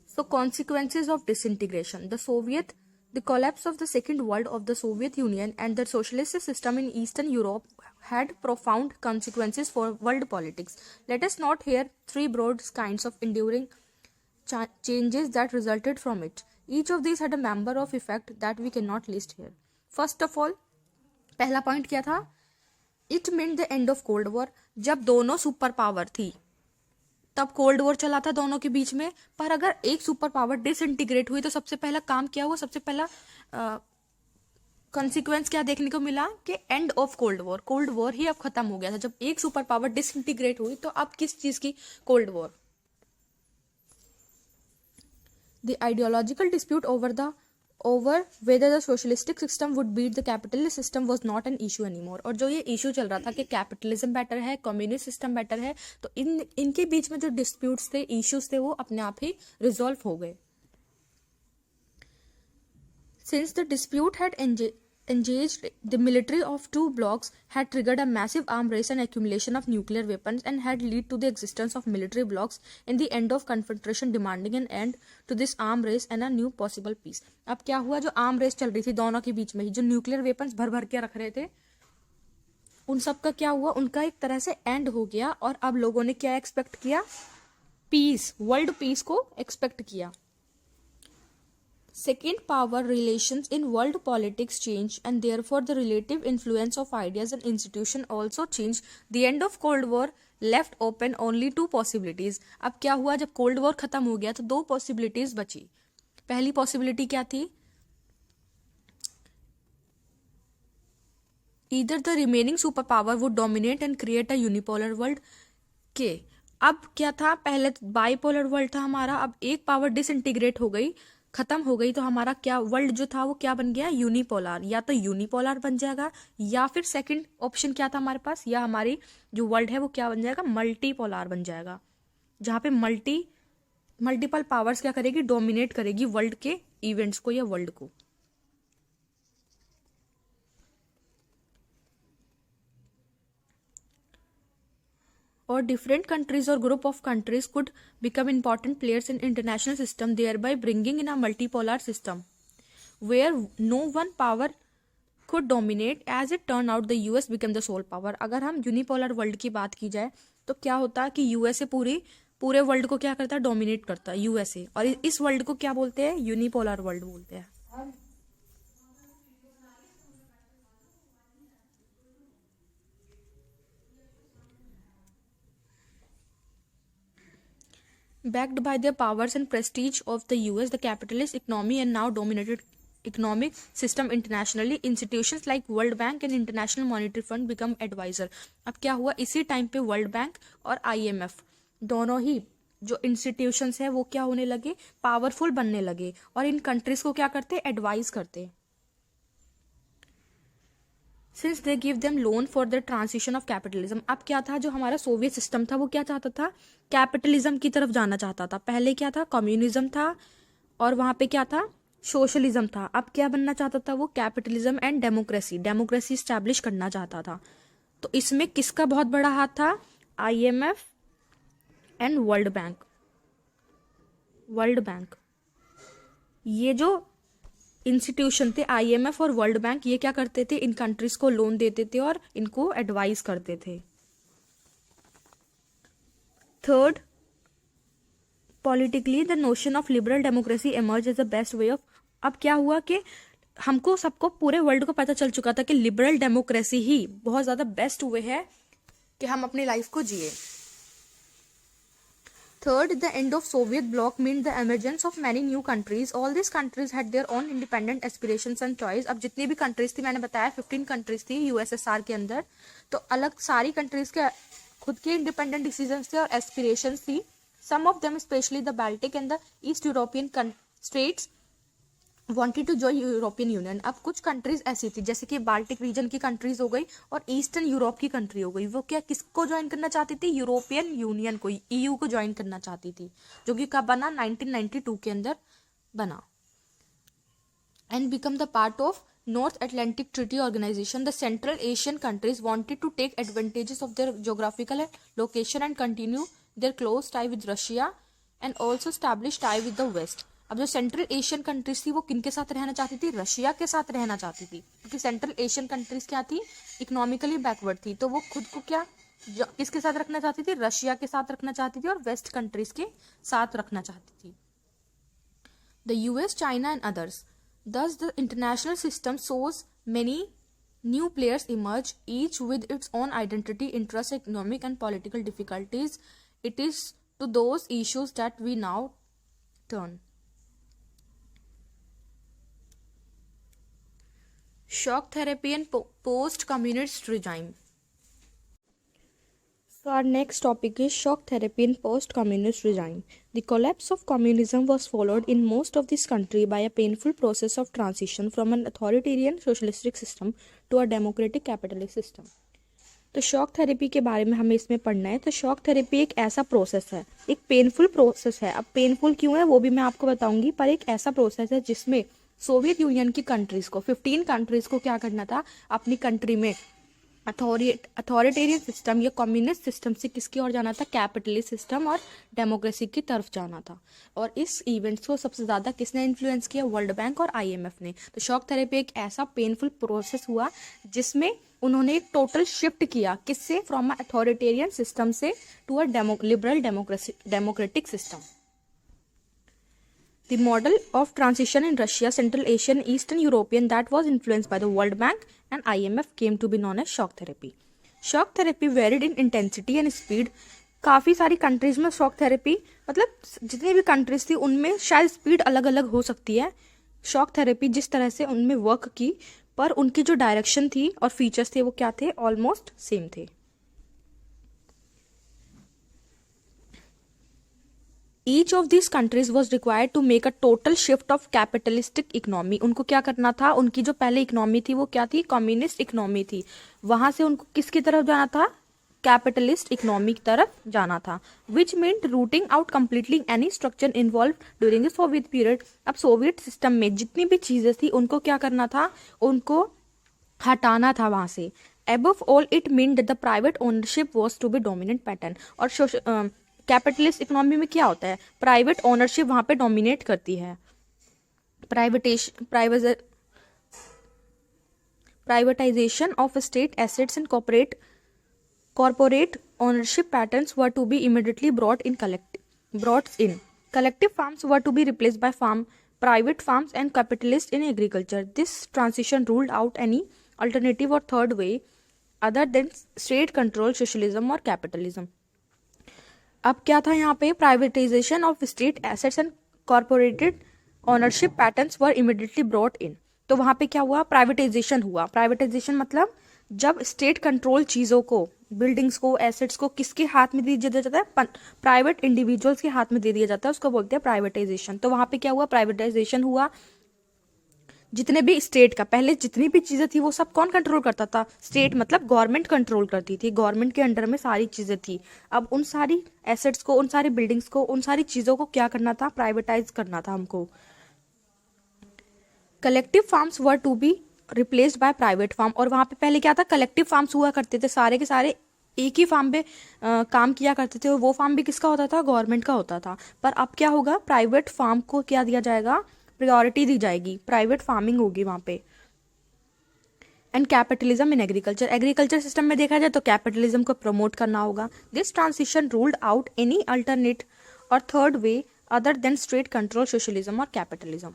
So consequences of disintegration. The collapse of the Second World of the Soviet Union and the socialist system in Eastern Europe had profound consequences for world politics. Let us note here three broad kinds of enduring changes that resulted from it. Each of these had a number of effect that we cannot list here. First of all, पहला point क्या था, it meant the end of cold war. जब दोनों super power थी तब cold war चला था दोनों के बीच में, पर अगर एक सुपर पावर डिसइंटीग्रेट हुई तो सबसे पहला काम क्या हुआ, सबसे पहला कॉन्सिक्वेंस क्या देखने को मिला कि एंड ऑफ कोल्ड वॉर ही अब खत्म हो गया था। जब एक सुपर पावर डिसइंटीग्रेट हुई तो अब किस चीज की, cold war. The ideological dispute over whether the socialistic system would beat the capitalist system was not an issue anymore. और जो ये इशू चल रहा था कि कैपिटलिज्म बेटर है, कम्युनिस्ट सिस्टम बेटर है, तो इनके बीच में जो डिस्प्यूट्स थे, इश्यूज थे, वो अपने आप ही रिजॉल्व हो गए। Since the dispute had engaged, the military of two blocs had triggered a massive arm race and accumulation of nuclear weapons and had led to the existence of military blocs in the end of confrontation, demanding an end to this arm race and a new possible peace. अब क्या हुआ, जो arm race चल रही थी दोनों के बीच में ही, जो न्यूक्लियर वेपन्स भर भर के रख रहे थे, उन सब का क्या हुआ, उनका एक तरह से एंड हो गया। और अब लोगों ने क्या एक्सपेक्ट किया, पीस, वर्ल्ड पीस को एक्सपेक्ट किया। Second, power relations in world politics changed and therefore the relative influence of ideas and institutions also changed. The end of Cold War left open only two possibilities. अब क्या हुआ, जब cold war खत्म हो गया तो दो पॉसिबिलिटीज बची। पहली पॉसिबिलिटी क्या थी, either the remaining superpower would dominate and create a unipolar world के, अब क्या था, पहले बाइपोलर वर्ल्ड था हमारा, अब एक पावर डिसइंटीग्रेट हो गई, खत्म हो गई तो हमारा क्या वर्ल्ड जो था वो क्या बन गया, यूनिपोलर। या तो यूनिपोलर बन जाएगा, या फिर सेकंड ऑप्शन क्या था हमारे पास, या हमारी जो वर्ल्ड है वो क्या बन जाएगा, मल्टीपोलर बन जाएगा, जहां पे मल्टीपल पावर्स क्या करेगी, डोमिनेट करेगी वर्ल्ड के इवेंट्स को या वर्ल्ड को। और डिफरेंट कंट्रीज और group of countries could become important players in international system, thereby bringing in a multipolar system where no one power could dominate. As it turned out, the US became the sole power. अगर हम unipolar world की बात की जाए तो क्या होता है कि यूएसए पूरे वर्ल्ड को क्या करता है, डोमिनेट करता है यूएसए, और इस वर्ल्ड को क्या बोलते हैं, यूनिपोलर वर्ल्ड बोलते हैं। Backed by their powers and prestige of the US, the capitalist economy and now dominated economic system internationally. Institutions like World Bank and International Monetary Fund become advisor. अब क्या हुआ, इसी टाइम पे world bank और IMF दोनों ही जो institutions है वो क्या होने लगे, पावरफुल बनने लगे, और इन कंट्रीज को क्या करते, एडवाइज करते। Since they give them loan for the transition of capitalism. अब क्या था, जो हमारा सोवियत सिस्टम था वो क्या चाहता था, कैपिटलिज्म की तरफ जाना चाहता था। पहले क्या था, कम्युनिज्म था, और वहां पे क्या था, सोशलिज्म था। अब क्या बनना चाहता था वो, कैपिटलिज्म एंड डेमोक्रेसी स्टैब्लिश करना चाहता था। तो इसमें किसका बहुत बड़ा हाथ था, IMF एंड वर्ल्ड बैंक। ये जो इंस्टीट्यूशन थे IMF और वर्ल्ड बैंक, ये क्या करते थे, इन कंट्रीज को लोन देते थे और इनको एडवाइस करते थे। Third, politically the notion of liberal democracy emerge as the best way of. अब क्या हुआ कि हमको सबको पूरे वर्ल्ड को पता चल चुका था कि लिबरल डेमोक्रेसी ही बहुत ज्यादा बेस्ट वे है कि हम अपनी लाइफ को जिए। Third, the end of Soviet bloc meant the emergence of many new countries. All these countries had their own independent aspirations and choice. अब जितनी भी कंट्रीज थी, मैंने बताया 15 कंट्रीज थी USSR के अंदर, तो अलग सारी कंट्रीज के खुद के इंडिपेंडेंट डिसीजंस थे और एस्पिरेशंस थी। Some of them, especially the Baltic and the East European states, wanted to join European union. अब कुछ कंट्रीज ऐसी थी, जैसे कि बाल्टिक रीजन की कंट्रीज हो गई और ईस्टर्न यूरोप की कंट्री हो गई, वो क्या किसको ज्वाइन करना चाहती थी, यूरोपियन यूनियन को, EU को ज्वाइन करना चाहती थी, जो कि कब बना, 1992 के अंदर बना। And become the part of North Atlantic Treaty Organisation. The Central Asian countries wanted to take advantages of their geographical location and continue their close tie with Russia and also establish tie with the west. अब जो central Asian countries थी वो किनके साथ रहना चाहती थी, Russia के साथ रहना चाहती थी, क्योंकि सेंट्रल एशियन कंट्रीज क्या थी, इकोनॉमिकली बैकवर्ड थी, तो वो खुद को क्या किसके साथ रखना चाहती थी, रशिया के साथ रखना चाहती थी और वेस्ट कंट्रीज के साथ रखना चाहती थी। The US, China and others. Thus the international system shows many new players emerge, each with its own identity, interests, economic and political difficulties. It is to those issues that we now turn. Shock therapy and post-communist regime. So our next topic is shock therapy in post-communist regime. The collapse of communism was followed in most of this country by a painful process of transition from an authoritarian socialistic system to a democratic capitalist system. तो shock therapy के बारे में हमें इसमें पढ़ना है। तो shock therapy एक ऐसा प्रोसेस है, एक पेनफुल प्रोसेस है। अब पेनफुल क्यों है वो भी मैं आपको बताऊंगी, पर एक ऐसा प्रोसेस है जिसमें सोवियत यूनियन की कंट्रीज को, 15 कंट्रीज को क्या करना था, अपनी कंट्री में अथॉरिटेरियन सिस्टम या कम्युनिस्ट सिस्टम से किसकी ओर जाना था, कैपिटलिस्ट सिस्टम और डेमोक्रेसी की तरफ जाना था। और इस इवेंट्स को सबसे ज़्यादा किसने इन्फ्लुएंस किया, वर्ल्ड बैंक और IMF ने। तो शॉक थेरेपी एक ऐसा पेनफुल प्रोसेस हुआ जिसमें उन्होंने एक टोटल शिफ्ट किया, किससे, फ्रॉम अथॉरिटेरियन सिस्टम से to a liberal democratic system. The model of transition in Russia, Central Asian, Eastern European that was influenced by the World Bank and IMF came to be known as shock therapy. Shock therapy varied in intensity and speed. काफ़ी सारी countries में shock therapy, मतलब जितनी भी countries थी उनमें शायद speed अलग अलग हो सकती है। शॉक थेरेपी जिस तरह से उनमें वर्क की, पर उनकी जो डायरेक्शन थी और फीचर्स थे वो क्या थे, ऑलमोस्ट सेम थे। Each of this countries was required to make a total shift of capitalistic economy. उनको क्या करना था, उनकी जो पहले इकोनॉमी थी वो क्या थी, कम्युनिस्ट इकोनॉमी थी, वहां से उनको किसकी तरफ जाना था, कैपिटलिस्ट इकोनॉमी की तरफ जाना था, which meant rooting out completely any structure involve during the Soviet period. अब सोवियत सिस्टम में जितनी भी चीजें थी उनको क्या करना था, उनको हटाना था वहां से। Above all, it meant that the private ownership was to be dominant pattern। और कैपिटलिस्ट इकोनॉमी में क्या होता है, प्राइवेट ओनरशिप वहां पे डोमिनेट करती है। Privatisation of state assets and corporate ownership patterns were to be immediately brought in. Collective farms were to be replaced by private farms and capitalists in agriculture. This transition ruled out any alternative or third way other than state control socialism or capitalism। अब क्या था यहाँ पे, privatisation of state assets and corporated ownership patterns were immediately brought in. तो वहां पे क्या हुआ, प्राइवेटाइजेशन हुआ। प्राइवेटाइजेशन मतलब जब स्टेट कंट्रोल चीजों को, बिल्डिंग्स को, एसेट्स को किसके हाथ में दे दिया जाता है, प्राइवेट इंडिविजुअल्स के हाथ में दे दिया जाता है, उसको बोलते हैं प्राइवेटाइजेशन। तो वहां पे क्या हुआ, प्राइवेटाइजेशन हुआ। जितने भी स्टेट का, पहले जितनी भी चीजें थी वो सब कौन कंट्रोल करता था, स्टेट मतलब गवर्नमेंट कंट्रोल करती थी, गवर्नमेंट के अंडर में सारी चीजें थी। अब उन सारी एसेट्स को, उन सारी बिल्डिंग्स को, उन सारी चीजों को क्या करना था, प्राइवेटाइज करना था हमको। Collective farms were to be replaced by private farm. और वहां पे पहले क्या था, कलेक्टिव फार्म्स हुआ करते थे, सारे के सारे एक ही फार्म पे काम किया करते थे, और वो फार्म भी किसका होता था, गवर्नमेंट का होता था। पर अब क्या होगा, प्राइवेट फार्म को क्या दिया जाएगा, प्रायोरिटी दी जाएगी, प्राइवेट फार्मिंग होगी वहां पे। And capitalism in agriculture, agriculture system में देखा जाए तो कैपिटलिज्म को प्रमोट करना होगा। This transition ruled out any alternate और third way other than state control socialism और capitalism.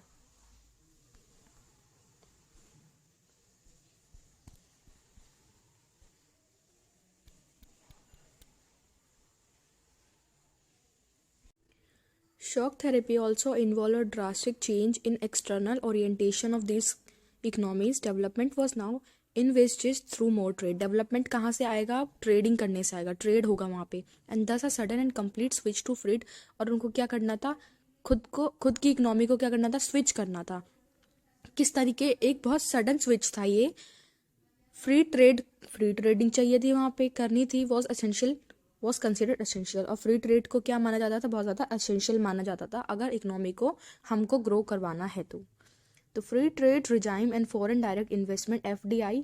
Shock therapy also involved a drastic change in external orientation of these economies. Development was now envisaged through more trade. Development कहाँ से आएगा, trading करने से आएगा, trade होगा वहाँ पे। And thus a sudden and complete switch to freed। और उनको क्या करना था, खुद की इकोनॉमी को क्या करना था, स्विच करना था। किस तरीके, एक बहुत सडन स्विच था ये। फ्री ट्रेडिंग चाहिए थी वहाँ पे, करनी थी, वॉज कंसिडर्ड एसेंशियल। और फ्री ट्रेड को क्या माना जाता था, बहुत ज़्यादा एसेंशियल माना जाता था अगर इकोनॉमी को हमको ग्रो करवाना है तो free trade regime and foreign direct investment FDI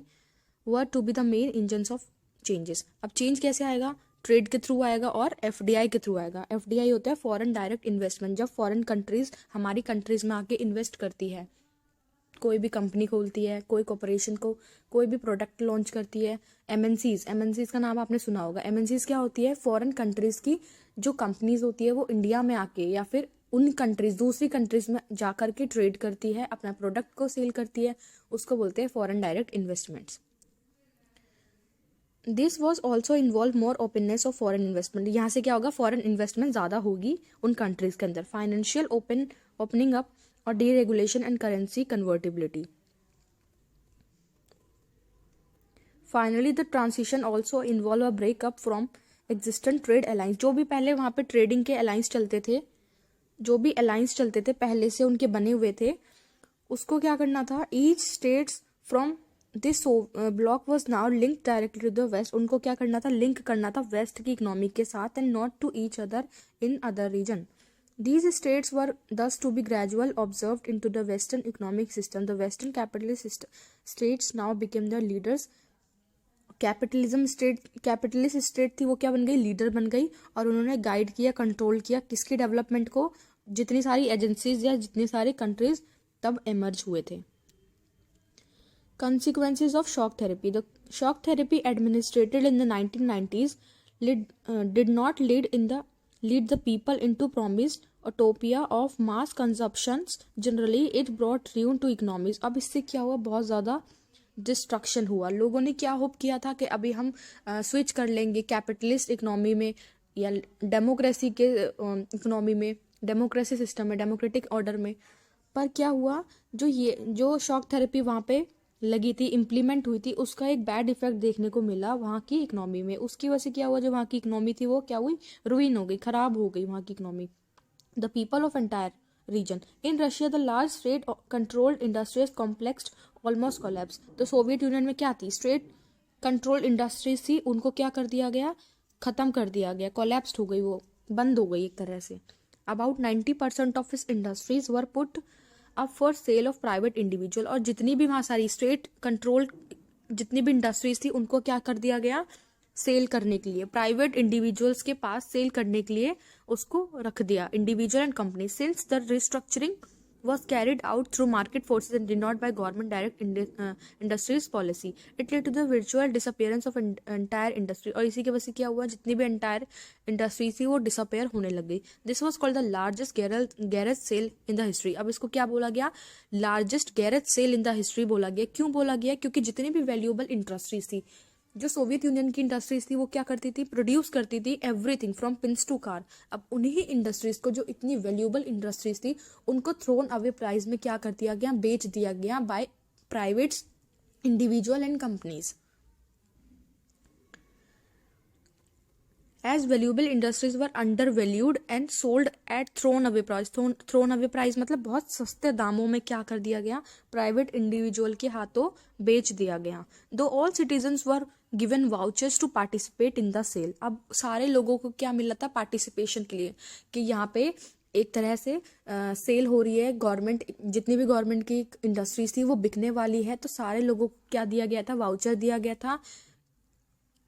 were to be the main engines of changes. अब चेंज कैसे आएगा, ट्रेड के थ्रू आएगा और FDI के थ्रू आएगा। FDI होता है फॉरेन डायरेक्ट इन्वेस्टमेंट, जब फॉरेन कंट्रीज हमारी कंट्रीज में आके इन्वेस्ट करती है, कोई भी कंपनी खोलती है, कोई कॉर्पोरेशन को कोई भी प्रोडक्ट लॉन्च करती है। एमएनसीज का नाम आपने सुना होगा। एमएनसीज क्या होती है, फॉरेन कंट्रीज की जो कंपनीज होती है वो इंडिया में आके या फिर उन कंट्रीज, दूसरी कंट्रीज में जा करके ट्रेड करती है, अपना प्रोडक्ट को सेल करती है, उसको बोलते हैं foreign direct investments. This was also involve more openness of foreign investment. यहाँ से क्या होगा, फॉरेन इन्वेस्टमेंट ज़्यादा होगी उन कंट्रीज के अंदर। फाइनेंशियल ओपनिंग अप और deregulation and currency convertibility. Finally the transition also involve a breakup from existent trade alliance. जो भी पहले वहाँ पे ट्रेडिंग के अलायंस चलते थे, जो भी अलायंस चलते थे पहले से उनके बने हुए थे, उसको क्या करना था, each states from this bloc was now link directly to the west. उनको क्या करना था, लिंक करना था वेस्ट की इकोनॉमी के साथ, and not to each other in other region. These states were thus to be gradually absorbed into the Western economic system. The Western capitalist states now became the leaders. Capitalist state थी वो क्या बन गई, leader बन गई, और उन्होंने guide किया, कंट्रोल किया किसकी डेवलपमेंट को, जितनी सारी एजेंसीज या जितनी सारी कंट्रीज तब एमर्ज हुए थे। Consequences of shock therapy. The shock therapy administered in the 1990s did not lead the people into promised utopia of mass consumptions. Generally it brought ruin to economies. अब इससे क्या हुआ, बहुत ज़्यादा डिस्ट्रक्शन हुआ। लोगों ने क्या होप किया था कि अभी हम स्विच कर लेंगे कैपिटलिस्ट इकोनॉमी में या डेमोक्रेसी के इकोनॉमी में, डेमोक्रेसी सिस्टम में, डेमोक्रेटिक ऑर्डर में। पर क्या हुआ, जो शॉक थेरेपी वहाँ पे लगी थी, इम्प्लीमेंट हुई थी, उसका एक बैड इफेक्ट देखने को मिला वहाँ की इकोनॉमी में। उसकी वजह से क्या हुआ, जो वहाँ की इकोनॉमी थी वो क्या हुई, रुइन हो गई, खराब हो गई वहाँ की economy. the people of entire region. In Russia, the large state-controlled industrial complex almost collapsed. तो सोवियत यूनियन में क्या थी? स्टेट कंट्रोल इंडस्ट्रीज थी, उनको क्या कर दिया गया? खत्म कर दिया गया, कोलैप्स्ड हो गई, वो बंद हो गई एक तरह से. About 90% of its industries were put up for sale of private individual. और जितनी भी वहाँ सारी स्टेट कंट्रोल जितनी भी इंडस्ट्रीज थी उनको क्या कर दिया गया? सेल करने के लिए, प्राइवेट इंडिविजुअल्स के पास सेल करने के लिए उसको रख दिया. Individual and company. Since the restructuring was carried out through market forces and did not by government direct industries policy. It led to the virtual disappearance of entire industry. और इसी के वजह से क्या हुआ? जितनी भी entire industry थी वो disappear होने लग गई. This was called the largest garage sale in the history. अब इसको क्या बोला गया? Largest garage sale in the history बोला गया. क्यों बोला गया? क्योंकि जितनी भी valuable industries थी, जो सोवियत यूनियन की इंडस्ट्रीज थी वो क्या करती थी? प्रोड्यूस करती थी everything from pins to car. अब उन्हीं इंडस्ट्रीज को, जो इतनी वैल्यूएबल इंडस्ट्रीज थी, उनको थ्रोन अवे प्राइस में क्या कर दिया गया? बेच दिया गया by private individual and companies. As valuable industries were undervalued and sold at thrown away price. Thrown away price मतलब बहुत सस्ते दामों में क्या कर दिया गया? प्राइवेट इंडिविजुअल के हाथों बेच दिया गया. Though all citizens were given vouchers to participate in the sale. अब सारे लोगों को क्या मिला था? पार्टिसिपेशन के लिए, कि यहाँ पे एक तरह से सेल हो रही है, गवर्नमेंट, जितनी भी गवर्नमेंट की इंडस्ट्रीज थी वो बिकने वाली है, तो सारे लोगों को क्या दिया गया था? वाउचर दिया गया था.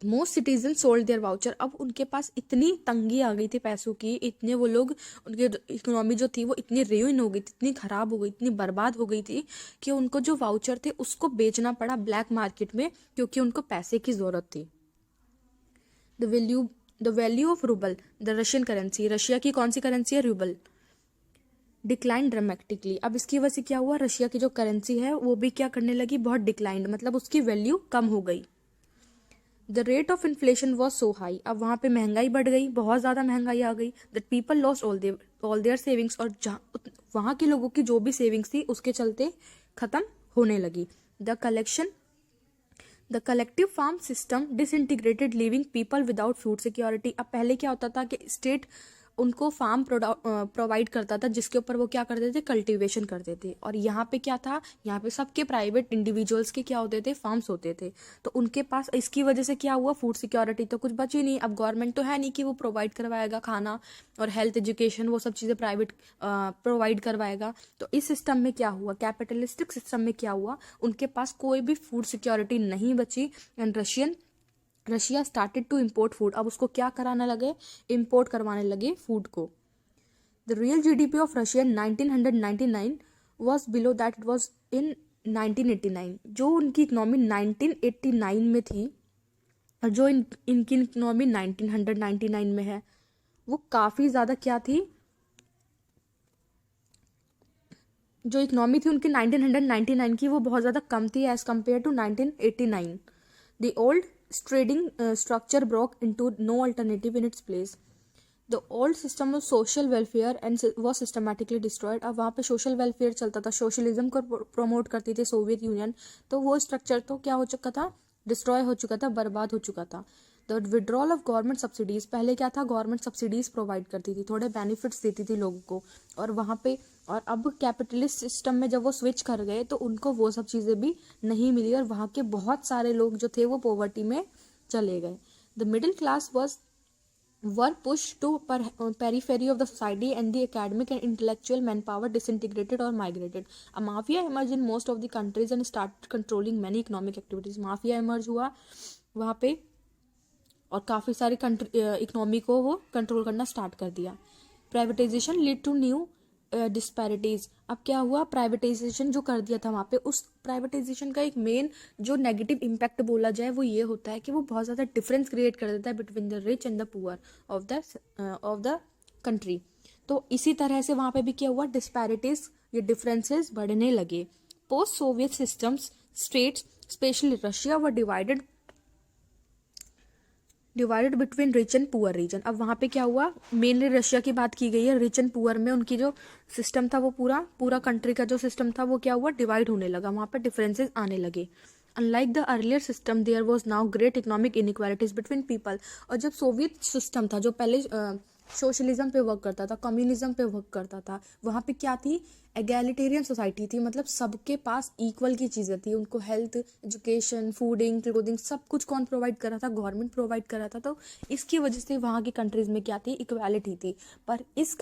Most citizen sold there voucher. अब उनके पास इतनी तंगी आ गई थी पैसों की, इतने वो लोग, उनकी इकोनॉमी जो थी वो इतनी रेन हो गई थी, इतनी खराब हो गई, इतनी बर्बाद हो गई थी कि उनको जो वाउचर थे उसको बेचना पड़ा ब्लैक मार्केट में, क्योंकि उनको पैसे की जरूरत थी. The value of rouble, the Russian currency. Russia की कौन सी करेंसी है? रूबल. Decline dramatically. अब इसकी वजह से क्या हुआ? रशिया की जो करेंसी है वो भी क्या करने लगी? बहुत डिक्लाइंड, मतलब उसकी वैल्यू कम हो गई. The rate of inflation was so high. अब वहाँ पे महंगाई बढ़ गई, बहुत ज़्यादा महंगाई आ गई. That people lost all their savings. और वहाँ के लोगों की जो भी सेविंग्स थी उसके चलते खत्म होने लगी. The collective farm system disintegrated, living people without food security. अब पहले क्या होता था कि स्टेट उनको फार्म प्रोवाइड करता था, जिसके ऊपर वो क्या करते थे? कल्टीवेशन करते थे. और यहाँ पे क्या था? यहाँ पे सबके प्राइवेट इंडिविजुअल्स के क्या होते थे? फार्म्स होते थे. तो उनके पास इसकी वजह से क्या हुआ? फूड सिक्योरिटी तो कुछ बची नहीं. अब गवर्नमेंट तो है नहीं कि वो प्रोवाइड करवाएगा खाना और हेल्थ, एजुकेशन, वो सब चीज़ें प्राइवेट प्रोवाइड करवाएगा. तो इस सिस्टम में क्या हुआ? कैपिटलिस्टिक सिस्टम में क्या हुआ? उनके पास कोई भी फूड सिक्योरिटी नहीं बची. And Russia started to import food. अब उसको क्या कराने लगे? इम्पोर्ट करवाने लगे फूड को. The real GDP of Russia 1999 was below that it was in 1989. जो उनकी इकोनॉमी 1989 में थी और जो इनकी इकोनॉमी 1999 में है, वो काफ़ी ज़्यादा क्या थी? जो इकोनॉमी थी उनकी 1999 की, वो बहुत ज़्यादा कम थी as compare to 1989. The old trading structure broke into no alternative in its place. The old system of social welfare and was systematically destroyed. अब वहाँ पे सोशल वेलफेयर चलता था, सोशलिज्म को प्रमोट करती थी सोवियत यूनियन, तो वो स्ट्रक्चर तो क्या हो चुका था? डिस्ट्रॉय हो चुका था, बर्बाद हो चुका था. The withdrawal of government subsidies. पहले क्या था? गवर्नमेंट सब्सिडीज प्रोवाइड करती थी, थोड़े बेनिफिट्स देती थी लोगों को. और वहाँ पे, और अब कैपिटलिस्ट सिस्टम में जब वो स्विच कर गए तो उनको वो सब चीज़ें भी नहीं मिली और वहाँ के बहुत सारे लोग जो थे वो पॉवर्टी में चले गए. The middle class were pushed to periphery of the society and the academic and intellectual manpower disintegrated or migrated. A mafia emerged in most of the countries and started controlling many economic activities. Mafia emerge हुआ वहाँ पे और काफ़ी सारी economy को वो control करना start कर दिया. Privatisation lead to new disparities. अब क्या हुआ? प्राइवेटाइजेशन जो कर दिया था वहाँ पे, उस प्राइवेटाइजेशन का एक मेन जो नेगेटिव इम्पैक्ट बोला जाए वो ये होता है कि वो बहुत ज़्यादा डिफरेंस क्रिएट कर देता है between the rich and the poor of the country. तो इसी तरह से वहाँ पे भी क्या हुआ? डिस्पैरिटीज, ये डिफरेंसेस बढ़ने लगे. Post Soviet systems states specially Russia were divided between rich and poor region. अब वहाँ पे क्या हुआ? मेनली रशिया की बात की गई है. रिच एंड पुअर में उनकी जो सिस्टम था वो पूरा कंट्री का जो सिस्टम था वो क्या हुआ? डिवाइड होने लगा, वहाँ पे डिफरेंसेस आने लगे. Unlike the earlier system there was now great economic inequalities between people. और जब सोवियत सिस्टम था, जो पहले सोशलिज्म पे वर्क करता था, कम्युनिज्म पे वर्क करता था। वहाँ पे क्या थी, एगैलिटेरियन सोसाइटी थी, मतलब सबके पास इक्वल की चीज़ें थी। उनको हेल्थ, एजुकेशन, फूडिंग, क्लोथिंग सब कुछ कौन प्रोवाइड कर रहा था, गवर्नमेंट प्रोवाइड कर रहा था। तो इसकी वजह से वहाँ की कंट्रीज़ में क्या थी, इक्वालिटी थी। पर इस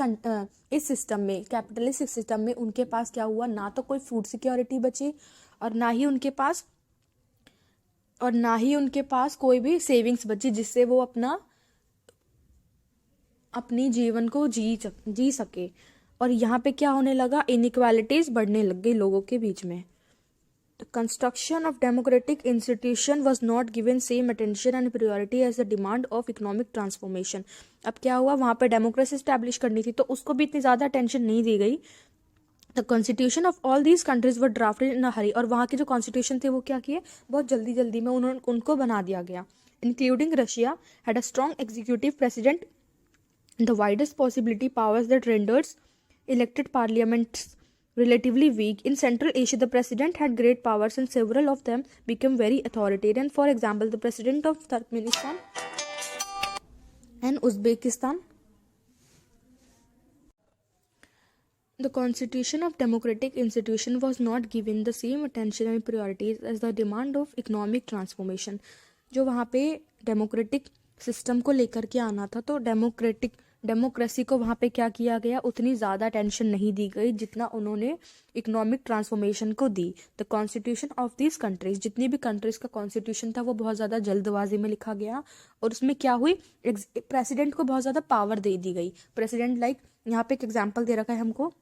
सिस्टम में, कैपिटलिस्टिक सिस्टम में उनके पास क्या हुआ, ना तो कोई फूड सिक्योरिटी बची और ना ही उनके पास कोई भी सेविंग्स बची जिससे वो अपनी जीवन को जी सके। और यहाँ पे क्या होने लगा, इनइक्वालिटीज बढ़ने लग गई लोगों के बीच में। The construction of democratic institution was not given same attention and priority as the demand of economic transformation। अब क्या हुआ, वहाँ पे डेमोक्रेसी स्टैब्लिश करनी थी तो उसको भी इतनी ज़्यादा अटेंशन नहीं दी गई। The constitution of all these countries were drafted in a hurry. और वहाँ के जो कॉन्स्टिट्यूशन थे वो क्या किए, बहुत जल्दी जल्दी में उनको बना दिया गया। Including Russia had a strong executive president, the widest possibility powers that renders elected parliaments relatively weak. In Central Asia, the president had great powers and several of them became very authoritarian. For example, the president of Turkmenistan and Uzbekistan. The constitution of democratic institution was not given the same attention and priorities as the demand of economic transformation। जो वहाँ पे democratic system को लेकर के आना था तो democracy को वहाँ पे क्या किया गया, उतनी ज़्यादा अटेंशन नहीं दी गई जितना उन्होंने इकोनॉमिक ट्रांसफॉर्मेशन को दी। The constitution of this countries, जितनी भी कंट्रीज का कॉन्स्टिट्यूशन था वो बहुत ज़्यादा जल्दबाजी में लिखा गया और उसमें क्या हुई, प्रेसिडेंट को बहुत ज़्यादा पावर दे दी गई। प्रेसिडेंट लाइक यहाँ पे एक एग्जाम्पल दे रखा है हमको,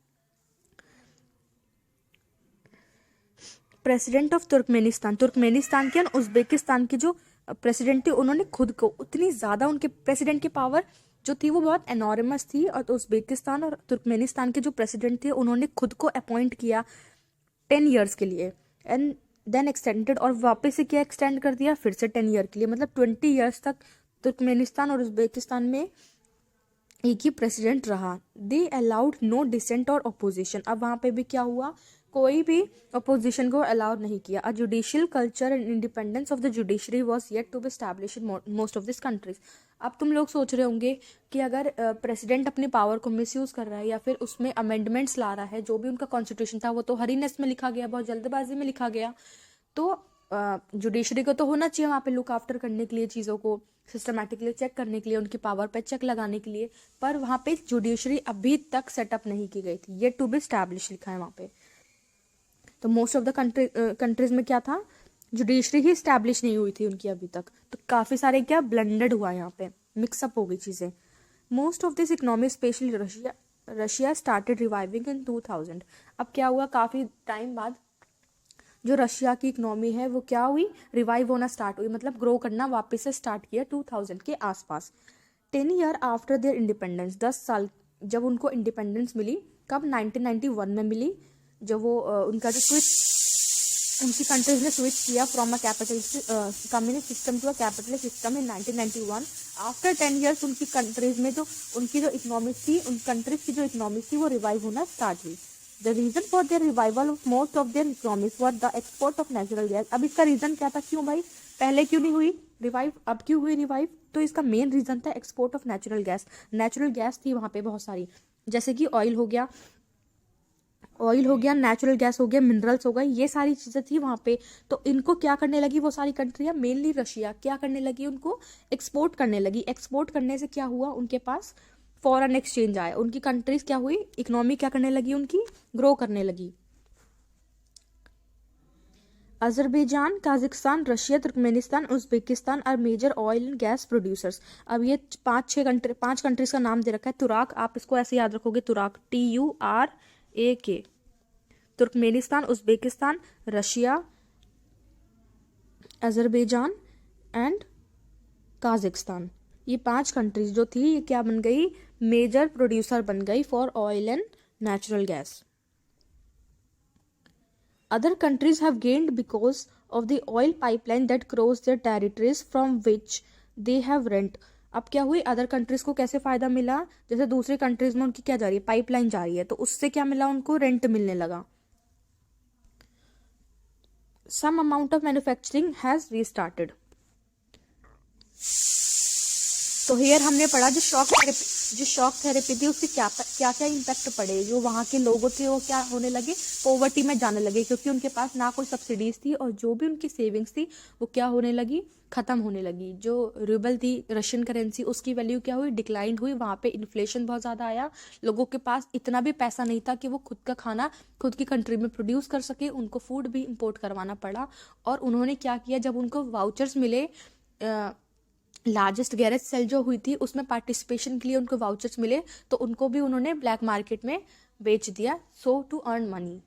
प्रेसिडेंट ऑफ तुर्कमेनिस्तान के और उज्बेकिस्तान के जो प्रेसिडेंट थे उन्होंने खुद को उतनी ज़्यादा, उनके प्रेसिडेंट की पावर जो थी वो बहुत एनॉर्मस थी। और उज्बेकिस्तान और तुर्कमेनिस्तान के जो प्रेसिडेंट थे उन्होंने खुद को अपॉइंट किया 10 ईयर्स के लिए एंड देन एक्सटेंडेड, और वापस से क्या एक्सटेंड कर दिया फिर से 10 ईयर के लिए, मतलब 20 ईयर्स तक तुर्कमेनिस्तान और उज्बेकिस्तान में एक ही प्रेसिडेंट रहा। दे अलाउड नो डिसेंट और अपोजिशन। अब वहाँ पे भी क्या हुआ, कोई भी अपोजिशन को अलाउड नहीं किया। A judicial culture and independence of the judiciary was yet to be establish in most of this countries. अब तुम लोग सोच रहे होंगे कि अगर प्रेसिडेंट अपनी पावर को मिसयूज कर रहा है या फिर उसमें अमेंडमेंट्स ला रहा है, जो भी उनका कॉन्स्टिट्यूशन था वो तो हरीनेस में लिखा गया, बहुत जल्दबाजी में लिखा गया, तो जुडिशरी को तो होना चाहिए वहाँ पे लुक आफ्टर करने के लिए, चीज़ों को सिस्टमेटिकली चेक करने के लिए, उनकी पावर पे चेक लगाने के लिए, पर वहाँ पे जुडिशरी अभी तक सेटअप नहीं की गई थी। ये टू बी स्टैब्लिश लिखा है वहाँ पे। तो मोस्ट ऑफ द कंट्रीज में क्या था, जुडिशरी ही स्टैब्लिश नहीं हुई थी उनकी अभी तक। तो काफ़ी सारे क्या ब्लेंडेड हुआ यहाँ पे, मिक्सअप हो गई चीज़ें। Most of this economy specially Russia started reviving in 2000। अब क्या हुआ, काफ़ी टाइम बाद जो रशिया की इकोनॉमी है वो क्या हुई, रिवाइव होना स्टार्ट हुई, मतलब ग्रो करना वापस से स्टार्ट किया 2000 के आसपास। 10 ईयर आफ्टर देयर इंडिपेंडेंस, 10 साल जब उनको इंडिपेंडेंस मिली, कब, 1991 में मिली, जब वो उनका जो उनकी कंट्रीज ने स्विच किया from a capitalist communist system to a capitalist system in 1991। After 10 years उनकी कंट्रीज में जो उनकी जो इकोनॉमिक थी, उन कंट्रीज की जो इकोनॉमिक थी वो रिवाइव होना स्टार्ट हुई। The reason for their revival of most of their economics were the export of natural gas. अब इसका रीजन क्या था, क्यों भाई पहले क्यों नहीं हुई रिवाइव, अब क्यों हुई रिवाइव, तो इसका मेन रीजन था export of natural gas. Natural gas थी वहाँ पे बहुत सारी, जैसे कि ऑयल हो गया, नेचुरल गैस हो गया, मिनरल्स हो गए, ये सारी चीज़ें थी वहाँ पे। तो इनको क्या करने लगी वो सारी कंट्रियाँ, मेनली रशिया क्या करने लगी, उनको एक्सपोर्ट करने लगी। एक्सपोर्ट करने से क्या हुआ, उनके पास फॉरेन एक्सचेंज आया, उनकी कंट्रीज क्या हुई, इकोनॉमी क्या करने लगी, उनकी ग्रो करने लगी। Azerbaijan, Kazakhstan, Russia, Turkmenistan, Uzbekistan are major oil and gas producers. अब ये पांच कंट्रीज का नाम दे रखा है। तुराक, आप इसको ऐसे याद रखोगे, तुराक, TURAK। Turkmenistan, Uzbekistan, Russia, Azerbaijan and Kazakhstan, ये 5 कंट्रीज जो थी ये क्या बन गई, मेजर प्रोड्यूसर बन गई for oil and natural gas. Other countries have gained because of the oil pipeline that cross their territories from which they have rent। अब क्या हुई, अदर कंट्रीज को कैसे फायदा मिला, जैसे दूसरी कंट्रीज में उनकी क्या जा रही है, पाइपलाइन जा रही है, तो उससे क्या मिला, उनको रेंट मिलने लगा। Some amount of manufacturing has restarted। तो हियर हमने पढ़ा जो जो शॉक थेरेपी थी उससे क्या क्या क्या इम्पैक्ट पड़े, जो वहाँ के लोगों थे वो क्या होने लगे, पॉवर्टी में जाने लगे, क्योंकि उनके पास ना कोई सब्सिडीज थी और जो भी उनकी सेविंग्स थी वो क्या होने लगी, खत्म होने लगी। जो रूबल थी रशियन करेंसी, उसकी वैल्यू क्या हुई, डिक्लाइन हुई। वहाँ पे इन्फ्लेशन बहुत ज़्यादा आया, लोगों के पास इतना भी पैसा नहीं था कि वो खुद का खाना खुद की कंट्री में प्रोड्यूस कर सके, उनको फूड भी इंपोर्ट करवाना पड़ा। और उन्होंने क्या किया, जब उनको वाउचर्स मिले, लार्जेस्ट गैरेज सेल जो हुई थी उसमें पार्टिसिपेशन के लिए उनको वाउचर्स मिले, तो उनको भी उन्होंने ब्लैक मार्केट में बेच दिया, सो टू अर्न मनी।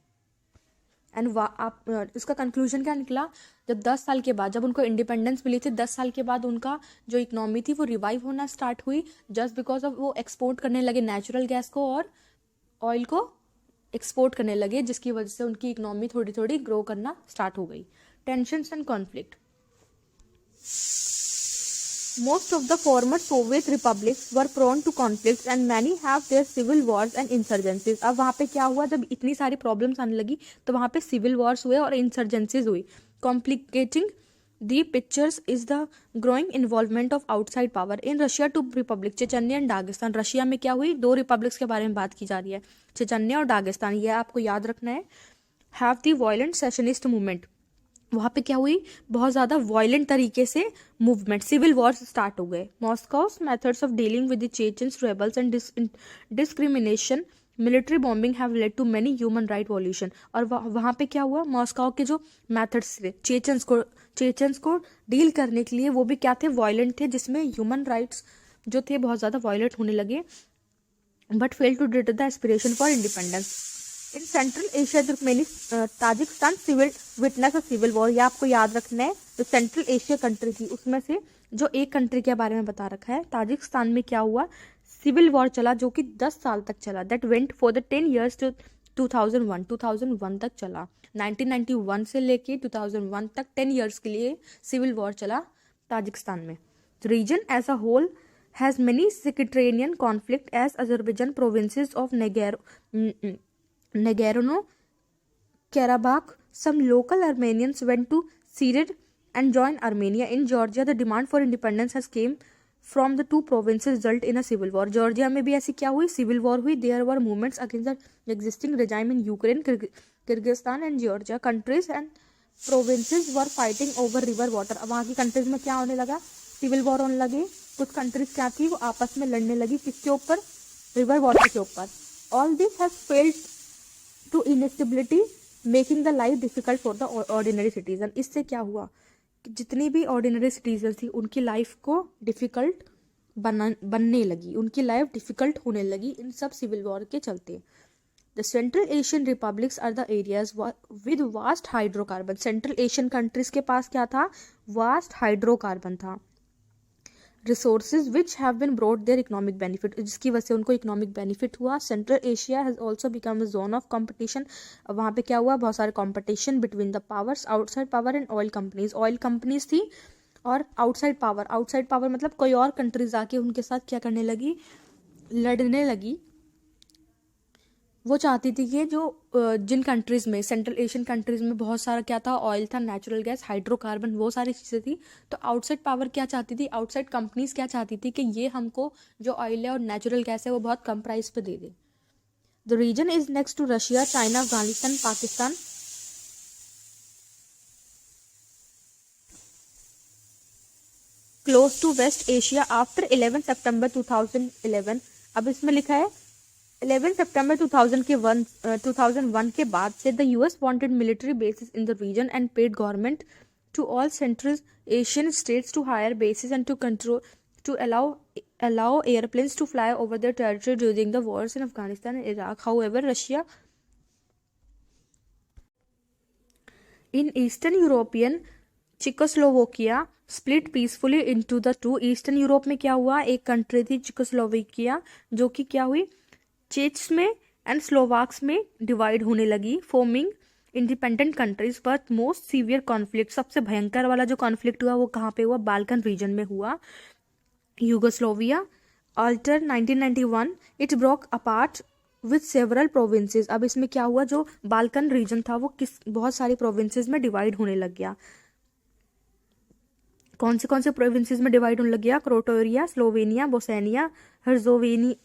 एंड आप इसका कंक्लूजन क्या निकला, जब 10 साल के बाद, जब उनको इंडिपेंडेंस मिली थी, 10 साल के बाद उनका जो इकोनॉमी थी वो रिवाइव होना स्टार्ट हुई, जस्ट बिकॉज ऑफ वो एक्सपोर्ट करने लगे नेचुरल गैस को और ऑयल को एक्सपोर्ट करने लगे, जिसकी वजह से उनकी इकोनॉमी थोड़ी थोड़ी ग्रो करना स्टार्ट हो गई। Tensions and conflict. Most of the former Soviet republics were prone to conflicts and many have their civil wars and insurgencies। अब वहाँ पे क्या हुआ, जब इतनी सारी प्रॉब्लम्स आने लगी तो वहाँ पे सिविल वॉर्स हुए और इंसर्जेंसीज हुई। Complicating the pictures is the growing involvement of outside power in Russia to republic Chechnya and Dagestan. Russia में क्या हुई, 2 रिपब्लिक्स के बारे में बात की जा रही है, चेचन्या और दागिस्तान, ये आपको याद रखना है। Have the violent secessionist movement, वहाँ पे क्या हुई, बहुत ज़्यादा वायलेंट तरीके से मूवमेंट, सिविल वॉर्स स्टार्ट हो गए। Moscow's methods of dealing with the Chechens rebels and discrimination, military bombing have led to many human right violation. और वहाँ पे क्या हुआ, मॉस्को के जो मेथड्स थे चेचन्स को डील करने के लिए, वो भी क्या थे, वायलेंट थे, जिसमें ह्यूमन राइट्स जो थे बहुत ज़्यादा वायलेंट होने लगे, but fail to did the aspiration for independence. In central Asia Tajikistan civil witness और सिविल वॉर, ये आपको याद रखना है। जो सेंट्रल एशिया कंट्री थी उसमें से जो एक कंट्री के बारे में बता रखा है, ताजिकिस्तान में क्या हुआ, सिविल वॉर चला जो कि 10 साल तक चला। That went for the 10 years to 2001 तक चला। 1991 से लेके 2001 तक 10 years के लिए सिविल वॉर चला ताजिकिस्तान में। Region as a whole has many sectarian conflict as Azerbaijan provinces of Nagorno-Karabakh. Some local Armenians went to Syria and joined Armenia. In Georgia, the demand for independence has came from the 2 provinces, result in a civil war. Georgia में भी ऐसी क्या हुई, civil war हुई। There were movements against the existing regime in Ukraine, Kyrgyzstan and Georgia. Countries and provinces were fighting over river water। अब वहाँ की countries में क्या होने लगा, सिविल वॉर होने लगी। कुछ कंट्रीज क्या थी, वो आपस में लड़ने लगी, किसके ऊपर, रिवर वाटर के ऊपर। All this has failed to instability, making the life difficult for the ordinary citizen। इससे क्या हुआ कि जितनी भी ऑर्डिनरी सिटीजन थी उनकी लाइफ को डिफिकल्ट बनने लगी, उनकी लाइफ डिफिकल्ट होने लगी इन सब सिविल वॉर के चलते। The Central Asian republics are the areas with vast hydrocarbon. Central Asian countries के पास क्या था, वास्ट हाइड्रोकार्बन था। Resources which have been brought their economic benefit, जिसकी वजह से उनको इकोनॉमिक बेनिफिट हुआ। Central Asia has also become a zone of competition. वहाँ पे क्या हुआ, बहुत सारे competition between the powers, outside power and oil companies थी और आउटसाइड पावर मतलब कोई और कंट्रीज आके उनके साथ क्या करने लगी, लड़ने लगी। वो चाहती थी कि जो जिन कंट्रीज में, सेंट्रल एशियन कंट्रीज में बहुत सारा क्या था, ऑयल था, नेचुरल गैस, हाइड्रोकार्बन, वो सारी चीज़ें थी। तो आउटसाइड पावर क्या चाहती थी, आउटसाइड कंपनीज क्या चाहती थी कि ये हमको जो ऑयल है और नेचुरल गैस है वो बहुत कम प्राइस पे दे दे। The region is next to Russia, China, Afghanistan, Pakistan. Close to West Asia after 11 September 2011। अब इसमें लिखा है 11 सितंबर 2001 के बाद से the US wanted military basis in the region and paid government to all Central Asian states to hire basis and to control to allow airplanes to fly over their territory during the wars in Afghanistan and Iraq. However, Russia in Eastern European Czechoslovakia split peacefully into the two। Eastern Europe में क्या हुआ, एक country थी चिकोस्लोवाकिया जो कि क्या हुई, चेच्स में एंड स्लोवाक्स में डिवाइड होने लगी, forming independent countries. But most severe conflict, सबसे भयंकर वाला जो कॉन्फ्लिक्ट हुआ वो कहाँ पे हुआ, बाल्कन रीजन में हुआ। Yugoslavia after 1991 it broke apart with several provinces. अब इसमें क्या हुआ, जो बाल्कन रीजन था वो बहुत सारी प्रोविंसेस में डिवाइड होने लग गया। कौन से प्रोविंसेस में डिवाइड होने लग गया, Croatia, Slovenia, Bosnia, Herzegovina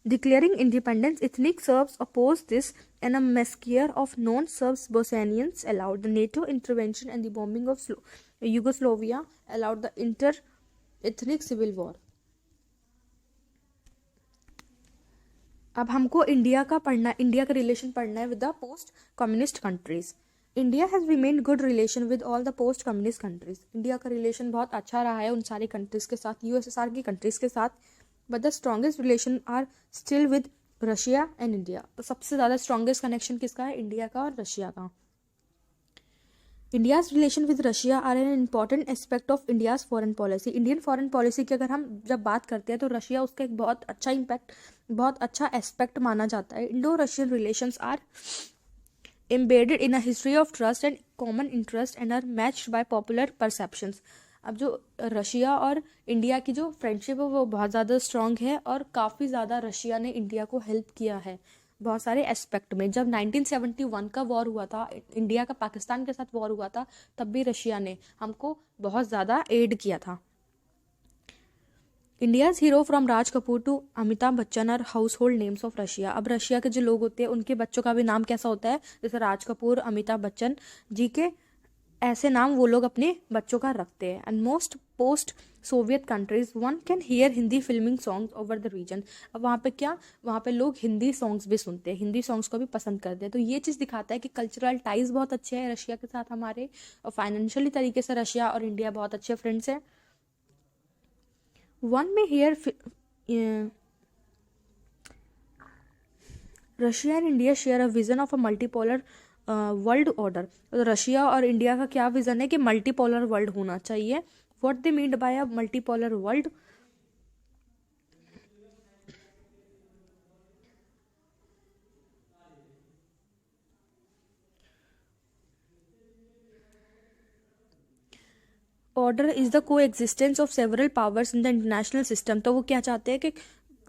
declaring independence. Ethnic Serbs opposed this, and a massacre of non-Serbs Bosnians allowed. The NATO intervention and the bombing of Yugoslavia allowed the inter-ethnic civil war. अब हमको India का relation पढ़ना है with the post communist countries. India has remained good relation with all the post communist countries. India का relation बहुत अच्छा रहा है उन सारी कंट्रीज के साथ, यूएसएसआर की कंट्रीज के साथ. But the strongest relation are still with Russia and India. तो सबसे ज़्यादा स्ट्रॉन्गेस्ट कनेक्शन किसका है? इंडिया का और रशिया का. India's relation with Russia are an important aspect of India's foreign policy. Indian foreign policy की अगर हम जब बात करते हैं तो रशिया उसका एक बहुत अच्छा एस्पेक्ट माना जाता है. Indo Russian relations are embedded in a history of trust and common interest and are matched by popular perceptions. अब जो रशिया और इंडिया की जो फ्रेंडशिप है वो बहुत ज़्यादा स्ट्रॉन्ग है और काफ़ी ज़्यादा रशिया ने इंडिया को हेल्प किया है बहुत सारे एस्पेक्ट में. जब 1971 का वॉर हुआ था, इंडिया का पाकिस्तान के साथ वॉर हुआ था, तब भी रशिया ने हमको बहुत ज़्यादा एड किया था. India's hero from Raj Kapoor to Amitabh Bachchan are household names of Russia. अब रशिया के जो लोग होते हैं उनके बच्चों का भी नाम कैसा होता है? जैसे राज कपूर, अमिताभ बच्चन जी के ऐसे नाम वो लोग अपने बच्चों का रखते हैं. And most post Soviet countries one can hear Hindi filming songs over the region. अब वहाँ पे लोग हिंदी सॉन्ग्स भी सुनते हैं, हिंदी सॉन्ग्स को भी पसंद करते हैं. तो ये चीज़ दिखाता है कि कल्चरल टाइज बहुत अच्छे हैं रशिया के साथ हमारे, और फाइनेंशियली तरीके से रशिया और इंडिया बहुत अच्छे फ्रेंड्स हैं. One may hear Russia and India share a vision of a multipolar world order. Russia और इंडिया का क्या विजन है कि मल्टीपोलर वर्ल्ड होना चाहिए. What they mean by a multipolar world? Order is the coexistence of several powers in the international system. तो वो क्या चाहते हैं कि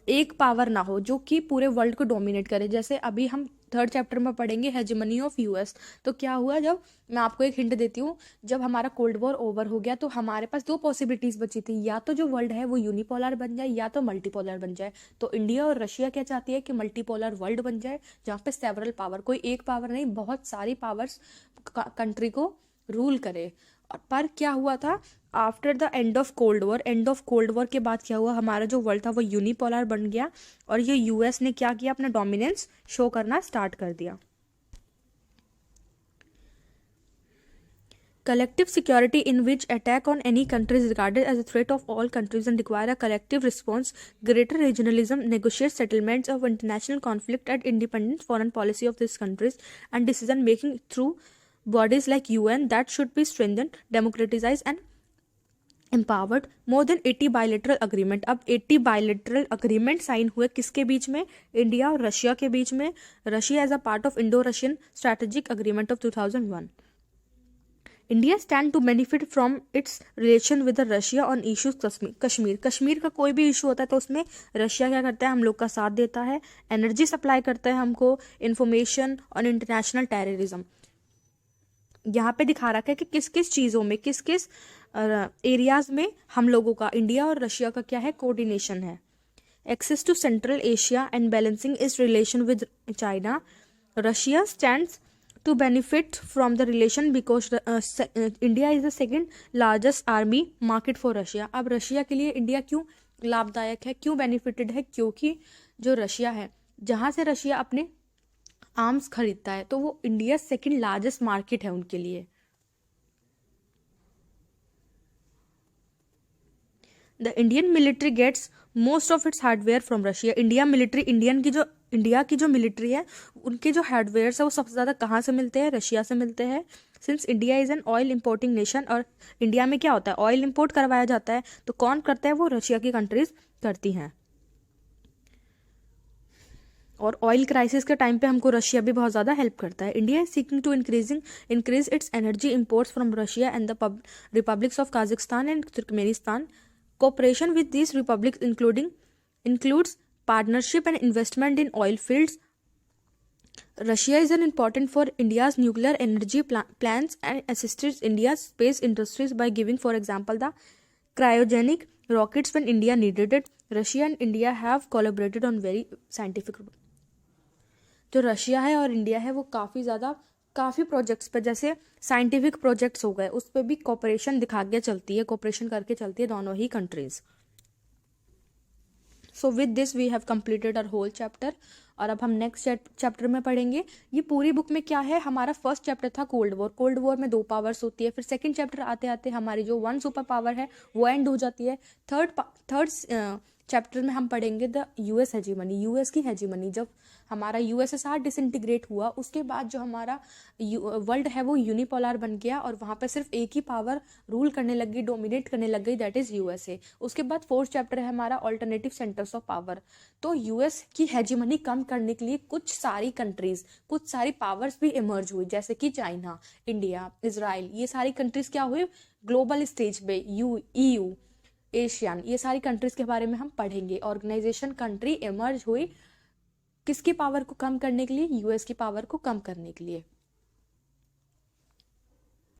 एक पावर ना हो जो कि पूरे वर्ल्ड को डोमिनेट करे. जैसे अभी हम 3rd चैप्टर में पढ़ेंगे हेजेमनी ऑफ यूएस. तो क्या हुआ, जब मैं आपको एक हिंट देती हूँ, जब हमारा कोल्ड वॉर ओवर हो गया तो हमारे पास 2 पॉसिबिलिटीज बची थी, या तो जो वर्ल्ड है वो यूनिपोलर बन जाए या तो मल्टीपोलर बन जाए. तो इंडिया और रशिया क्या चाहती है कि मल्टीपोलर वर्ल्ड बन जाए जहाँ पे सेवरल पावर, कोई एक पावर नहीं, बहुत सारी पावर्स कंट्री को रूल करे. पर क्या हुआ था after the end of cold war के बाद क्या हुआ, हमारा जो वर्ल्ड था वो यूनिपोलर बन गया और ये यूएस ने क्या किया, अपना डोमिनेंस शो करना स्टार्ट कर दिया. Collective security in which attack on any country is regarded as a threat of all countries and require a collective response. Greater regionalism negotiates settlements of international conflict and independent foreign policy of these countries and decision making through bodies like UN that should be strengthened, democratized and empowered. More than 80 bilateral agreement. अब 80 bilateral agreement sign हुए किसके बीच में? India और Russia के बीच में. Russia as a part of Indo Russian strategic agreement of 2001. India stand to benefit from its relation with Russia on issues Kashmir का कोई भी इशू होता है तो उसमें रशिया क्या करता है, हम लोग का साथ देता है, एनर्जी सप्लाई करता है हमको, इंफॉर्मेशन ऑन इंटरनेशनल टेररिज्म. यहाँ पे दिखा रखा है कि किस किस चीज़ों में, किस किस एरियाज में हम लोगों का, इंडिया और रशिया का क्या है, कोऑर्डिनेशन है. Access to Central Asia and balancing is relation with China. Russia stands to benefit from the relation because India is the second largest army market for Russia. अब रशिया के लिए India क्यों लाभदायक है, क्यों बेनिफिटेड है? क्योंकि जो रशिया है, जहाँ से रशिया अपने आर्म्स खरीदता है, तो वो इंडिया सेकंड लार्जेस्ट मार्केट है उनके लिए. The Indian military gets most of its hardware from Russia. India की जो मिलिट्री है, उनके जो हार्डवेयर है वो सबसे ज़्यादा कहाँ से मिलते हैं? रशिया से मिलते हैं. Since India is an oil importing nation, और इंडिया में क्या होता है, ऑयल इंपोर्ट करवाया जाता है, तो कौन करता है? वो रशिया की कंट्रीज करती हैं. और ऑयल क्राइसिस के टाइम पे हमको रशिया भी बहुत ज़्यादा हेल्प करता है. India is seeking to increase its energy imports from Russia and the republics of Kazakhstan and Turkmenistan. Cooperation with these republics includes partnership and investment in oil fields. Russia is important for India's nuclear energy plans and assists India's space industries by giving, for example, the cryogenic rockets when India needed it. Russia and India have collaborated on very scientific. जो Russia है और India है वो काफ़ी projects पे, जैसे scientific projects हो गए, उस पर भी कोऑपरेशन दिखा के चलती है, कोऑपरेशन करके चलती है दोनों ही countries. So with this we have completed our whole chapter. और अब हम नेक्स्ट चैप्टर में पढ़ेंगे. ये पूरी बुक में क्या है, हमारा फर्स्ट चैप्टर था कोल्ड वॉर. कोल्ड वॉर में 2 पावर्स होती है. फिर सेकंड चैप्टर आते आते हमारी जो 1 सुपर पावर है वो एंड हो जाती है. थर्ड चैप्टर में हम पढ़ेंगे द यूएस हेजीमनी, यूएस की हेजीमनी. जब हमारा यूएसएसआर डिसइंटीग्रेट हुआ उसके बाद जो हमारा वर्ल्ड है वो यूनिपोलर बन गया और वहाँ पे सिर्फ एक ही पावर रूल करने लगी, डोमिनेट करने लग गई, दैट इज यूएसए. उसके बाद फोर्थ चैप्टर है हमारा ऑल्टरनेटिव सेंटर्स ऑफ पावर. तो यूएस की हेजीमनी कम करने के लिए कुछ सारी कंट्रीज, कुछ सारी पावर्स भी इमर्ज हुई, जैसे कि चाइना, इंडिया, इजराइल. ये सारी कंट्रीज क्या हुई ग्लोबल स्टेज पे, EU, एशियन, ये सारी कंट्रीज के बारे में हम पढ़ेंगे. ऑर्गेनाइजेशन कंट्री इमर्ज हुई किसकी पावर को कम करने के लिए, यूएस की पावर को कम करने के लिए.